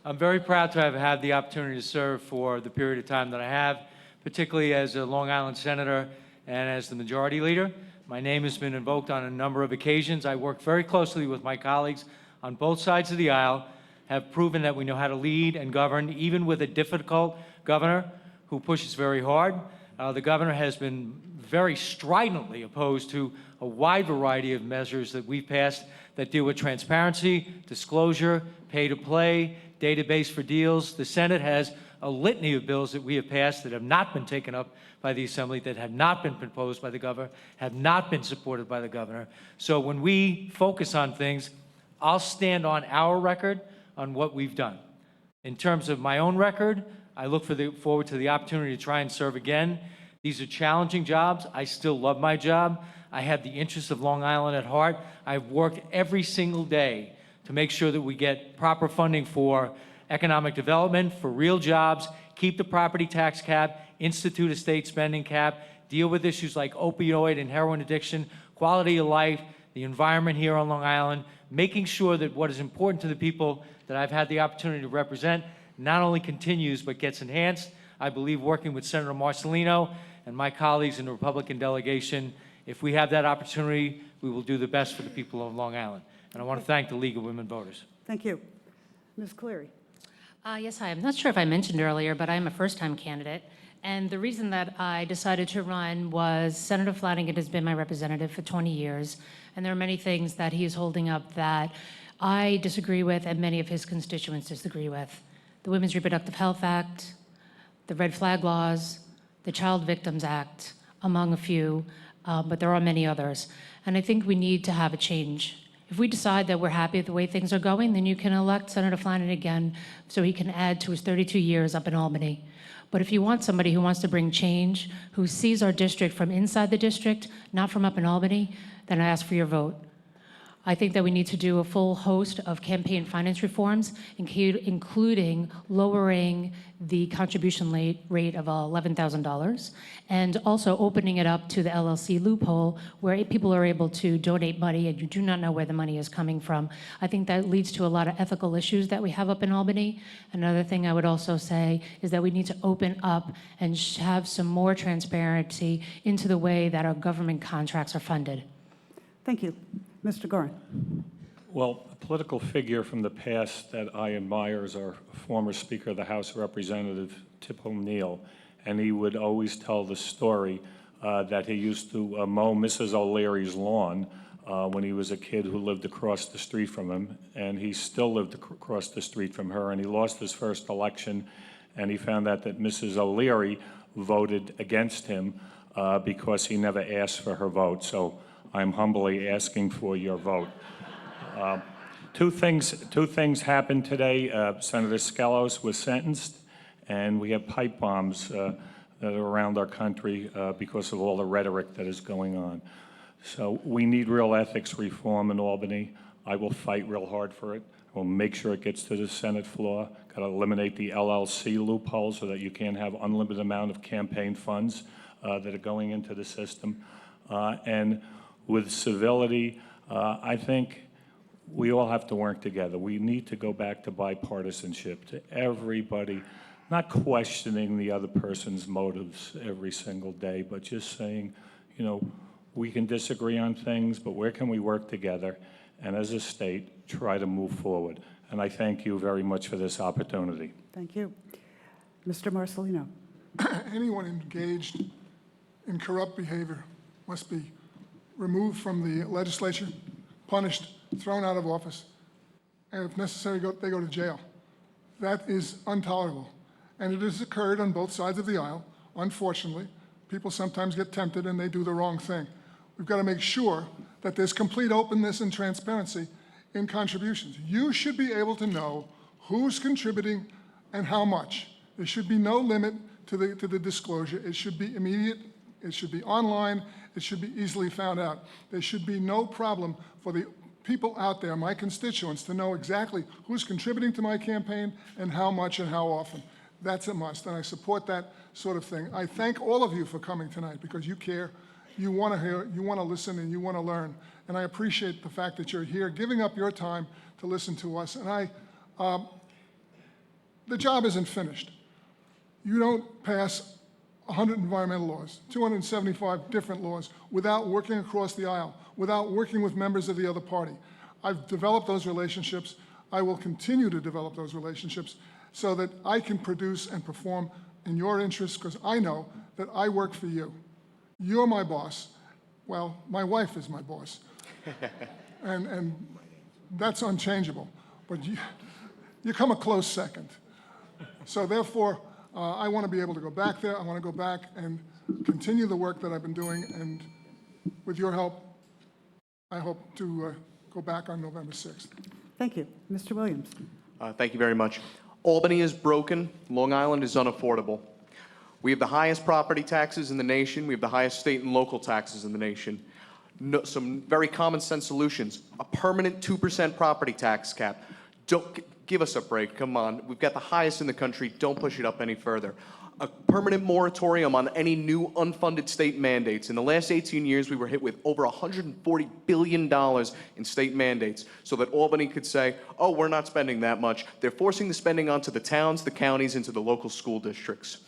I'm very proud to have had the opportunity to serve for the period of time that I have, particularly as a Long Island senator and as the majority leader. My name has been invoked on a number of occasions. I work very closely with my colleagues on both sides of the aisle, have proven that we know how to lead and govern, even with a difficult governor who pushes very hard. The governor has been very stridently opposed to a wide variety of measures that we've passed that deal with transparency, disclosure, pay-to-play, database for deals. The Senate has a litany of bills that we have passed that have not been taken up by the Assembly, that have not been proposed by the governor, have not been supported by the governor. So when we focus on things, I'll stand on our record on what we've done. In terms of my own record, I look forward to the opportunity to try and serve again. These are challenging jobs. I still love my job. I have the interests of Long Island at heart. I've worked every single day to make sure that we get proper funding for economic development, for real jobs, keep the property tax cap, institute a state spending cap, deal with issues like opioid and heroin addiction, quality of life, the environment here on Long Island, making sure that what is important to the people that I've had the opportunity to represent not only continues but gets enhanced. I believe working with Senator Marcellino and my colleagues in the Republican delegation, if we have that opportunity, we will do the best for the people of Long Island. And I want to thank the League of Women Voters. Thank you. Ms. Cleary. Yes, hi. I'm not sure if I mentioned earlier, but I'm a first-time candidate. And the reason that I decided to run was Senator Flanagan has been my representative for 20 years, and there are many things that he is holding up that I disagree with and many of his constituents disagree with. The Women's Reproductive Health Act, the red flag laws, the Child Victims Act, among a few, but there are many others. And I think we need to have a change. If we decide that we're happy with the way things are going, then you can elect Senator Flanagan again so he can add to his 32 years up in Albany. But if you want somebody who wants to bring change, who sees our district from inside the district, not from up in Albany, then I ask for your vote. I think that we need to do a full host of campaign finance reforms, including lowering the contribution rate of $11,000 and also opening it up to the LLC loophole where people are able to donate money and you do not know where the money is coming from. I think that leads to a lot of ethical issues that we have up in Albany. Another thing I would also say is that we need to open up and have some more transparency into the way that our government contracts are funded. Thank you. Mr. Gorin. Well, a political figure from the past that I admire is our former Speaker of the House of Representatives, Tip O'Neill, and he would always tell the story that he used to mow Mrs. O'Leary's lawn when he was a kid who lived across the street from him, and he still lived across the street from her, and he lost his first election, and he found out that Mrs. O'Leary voted against him because he never asked for her vote. So I'm humbly asking for your vote. Two things happened today. Senator Skelos was sentenced, and we have pipe bombs that are around our country because of all the rhetoric that is going on. So we need real ethics reform in Albany. I will fight real hard for it. I will make sure it gets to the Senate floor. Got to eliminate the LLC loophole so that you can't have unlimited amount of campaign funds that are going into the system. And with civility, I think we all have to work together. We need to go back to bipartisanship, to everybody, not questioning the other person's motives every single day, but just saying, you know, we can disagree on things, but where can we work together and as a state try to move forward? And I thank you very much for this opportunity. Thank you. Mr. Marcellino. Anyone engaged in corrupt behavior must be removed from the legislature, punished, thrown out of office, and if necessary, they go to jail. That is intolerable. And it has occurred on both sides of the aisle. Unfortunately, people sometimes get tempted and they do the wrong thing. We've got to make sure that there's complete openness and transparency in contributions. You should be able to know who's contributing and how much. There should be no limit to the disclosure. It should be immediate. It should be online. It should be easily found out. There should be no problem for the people out there, my constituents, to know exactly who's contributing to my campaign and how much and how often. That's a must, and I support that sort of thing. I thank all of you for coming tonight because you care, you want to hear, you want to listen, and you want to learn. And I appreciate the fact that you're here, giving up your time to listen to us. And the job isn't finished. You don't pass 100 environmental laws, 275 different laws, without working across the aisle, without working with members of the other party. I've developed those relationships. I will continue to develop those relationships so that I can produce and perform in your interests, because I know that I work for you. You're my boss. Well, my wife is my boss. and that's unchangeable. But you come a close second. So therefore, I want to be able to go back there. I want to go back and continue the work that I've been doing. And with your help, I hope to go back on November 6th. Thank you. Mr. Williams. Thank you very much. Albany is broken. Long Island is unaffordable. We have the highest property taxes in the nation. We have the highest state and local taxes in the nation. Some very common sense solutions. A permanent 2% property tax cap. Don't give us a break. Come on. We've got the highest in the country. Don't push it up any further. A permanent moratorium on any new unfunded state mandates. In the last 18 years, we were hit with over $140 billion in state mandates so that Albany could say, oh, we're not spending that much. They're forcing the spending onto the towns, the counties, and to the local school districts.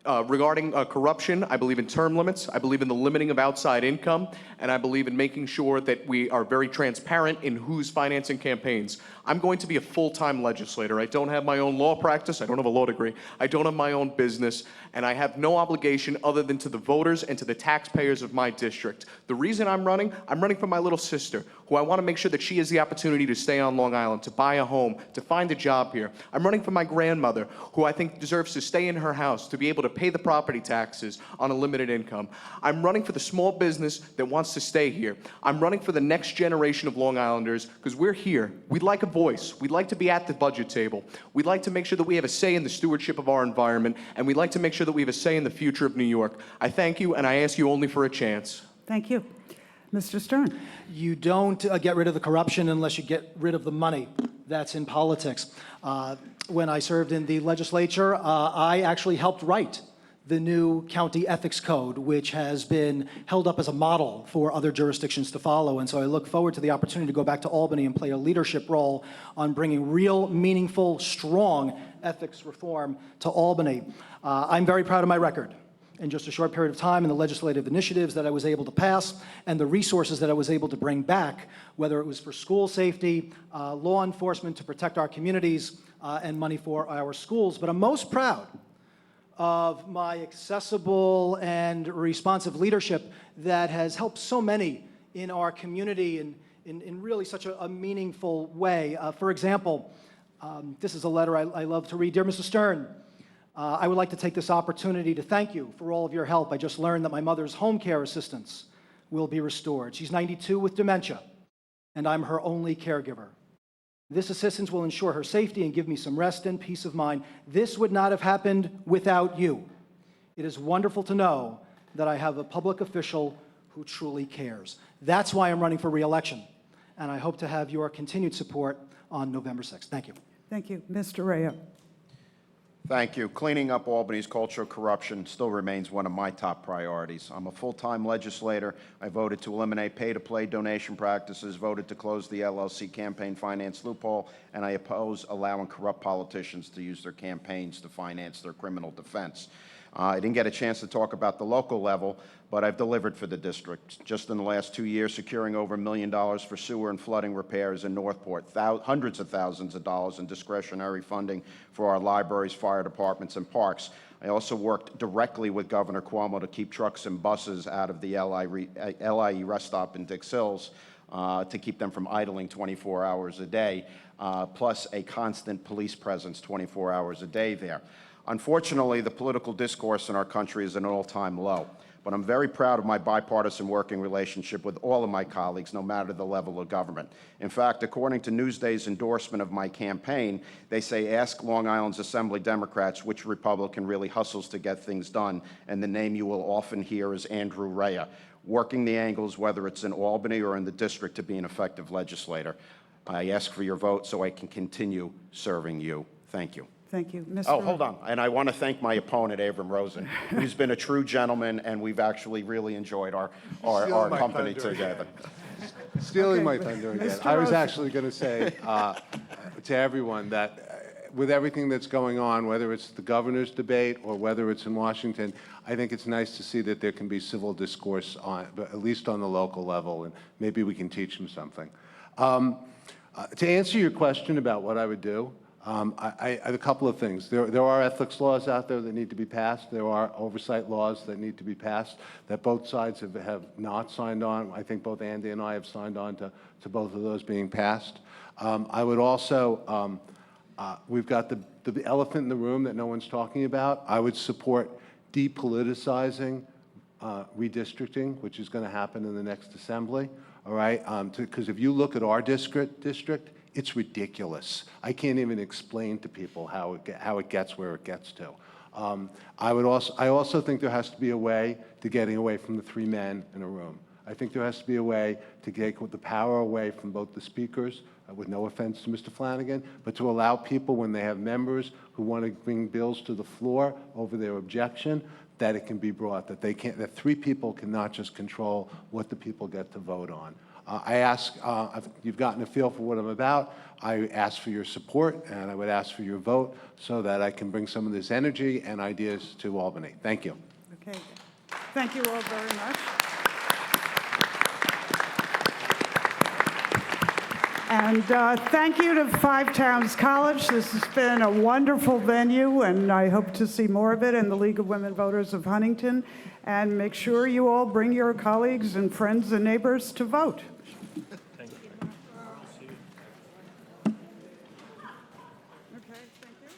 Regarding corruption, I believe in term limits, I believe in the limiting of outside income, and I believe in making sure that we are very transparent in who's financing campaigns. I'm going to be a full-time legislator. I don't have my own law practice, I don't have a law degree, I don't have my own business, and I have no obligation other than to the voters and to the taxpayers of my district. The reason I'm running for my little sister, who I want to make sure that she has the opportunity to stay on Long Island, to buy a home, to find a job here. I'm running for my grandmother, who I think deserves to stay in her house, to be able to pay the property taxes on a limited income. I'm running for the small business that wants to stay here. I'm running for the next generation of Long Islanders, because we're here. We'd like a voice. We'd like to be at the budget table. We'd like to make sure that we have a say in the stewardship of our environment, and we'd like to make sure that we have a say in the future of New York. I thank you, and I ask you only for a chance. Thank you. Mr. Stern. You don't get rid of the corruption unless you get rid of the money that's in politics. When I served in the legislature, I actually helped write the new county ethics code, which has been held up as a model for other jurisdictions to follow. And so I look forward to the opportunity to go back to Albany and play a leadership role on bringing real, meaningful, strong ethics reform to Albany. I'm very proud of my record in just a short period of time and the legislative initiatives that I was able to pass and the resources that I was able to bring back, whether it was for school safety, law enforcement to protect our communities, and money for our schools. But I'm most proud of my accessible and responsive leadership that has helped so many in our community in really such a meaningful way. For example, this is a letter I love to read. Dear Mr. Stern, I would like to take this opportunity to thank you for all of your help. I just learned that my mother's home care assistance will be restored. She's 92 with dementia, and I'm her only caregiver. This assistance will ensure her safety and give me some rest and peace of mind. This would not have happened without you. It is wonderful to know that I have a public official who truly cares. That's why I'm running for re-election, and I hope to have your continued support on November 6th. Thank you. Thank you. Mr. Rea. Thank you. Cleaning up Albany's culture of corruption still remains one of my top priorities. I'm a full-time legislator. I voted to eliminate pay-to-play donation practices, voted to close the LLC campaign finance loophole, and I oppose allowing corrupt politicians to use their campaigns to finance their criminal defense. I didn't get a chance to talk about the local level, but I've delivered for the district. Just in the last 2 years, securing over $1 million for sewer and flooding repairs in Northport, hundreds of thousands of dollars in discretionary funding for our libraries, fire departments, and parks. I also worked directly with Governor Cuomo to keep trucks and buses out of the LIE rest stop in Dix Hills, to keep them from idling 24 hours a day, plus a constant police presence 24 hours a day there. Unfortunately, the political discourse in our country is at an all-time low, but I'm very proud of my bipartisan working relationship with all of my colleagues, no matter the level of government. In fact, according to Newsday's endorsement of my campaign, they say, ask Long Island's Assembly Democrats which Republican really hustles to get things done, and the name you will often hear is Andrew Rea, working the angles, whether it's in Albany or in the district, to be an effective legislator. I ask for your vote so I can continue serving you. Thank you. Thank you. Mr. Oh, hold on. And I want to thank my opponent, Avram Rosen, who's been a true gentleman, and we've actually really enjoyed our company together. Stealing my thunder again. I was actually going to say to everyone that with everything that's going on, whether it's the governor's debate or whether it's in Washington, I think it's nice to see that there can be civil discourse on, at least on the local level, and maybe we can teach them something. To answer your question about what I would do, I have a couple of things. There are ethics laws out there that need to be passed. There are oversight laws that need to be passed that both sides have not signed on. I think both Andy and I have signed on to both of those being passed. I would also, we've got the elephant in the room that no one's talking about. I would support depoliticizing redistricting, which is going to happen in the next assembly. All right, because if you look at our district, it's ridiculous. I can't even explain to people how it gets where it gets to. I also think there has to be a way to getting away from the three men in a room. I think there has to be a way to get the power away from both the speakers, with no offense to Mr. Flanagan, but to allow people, when they have members who want to bring bills to the floor over their objection, that it can be brought, that three people cannot just control what the people get to vote on. I ask, you've gotten a feel for what I'm about. I ask for your support, and I would ask for your vote so that I can bring some of this energy and ideas to Albany. Thank you. Okay. Thank you all very much. And thank you to Five Towns College. This has been a wonderful venue, and I hope to see more of it in the League of Women Voters of Huntington. And make sure you all bring your colleagues and friends and neighbors to vote. Thank you. Okay, thank you.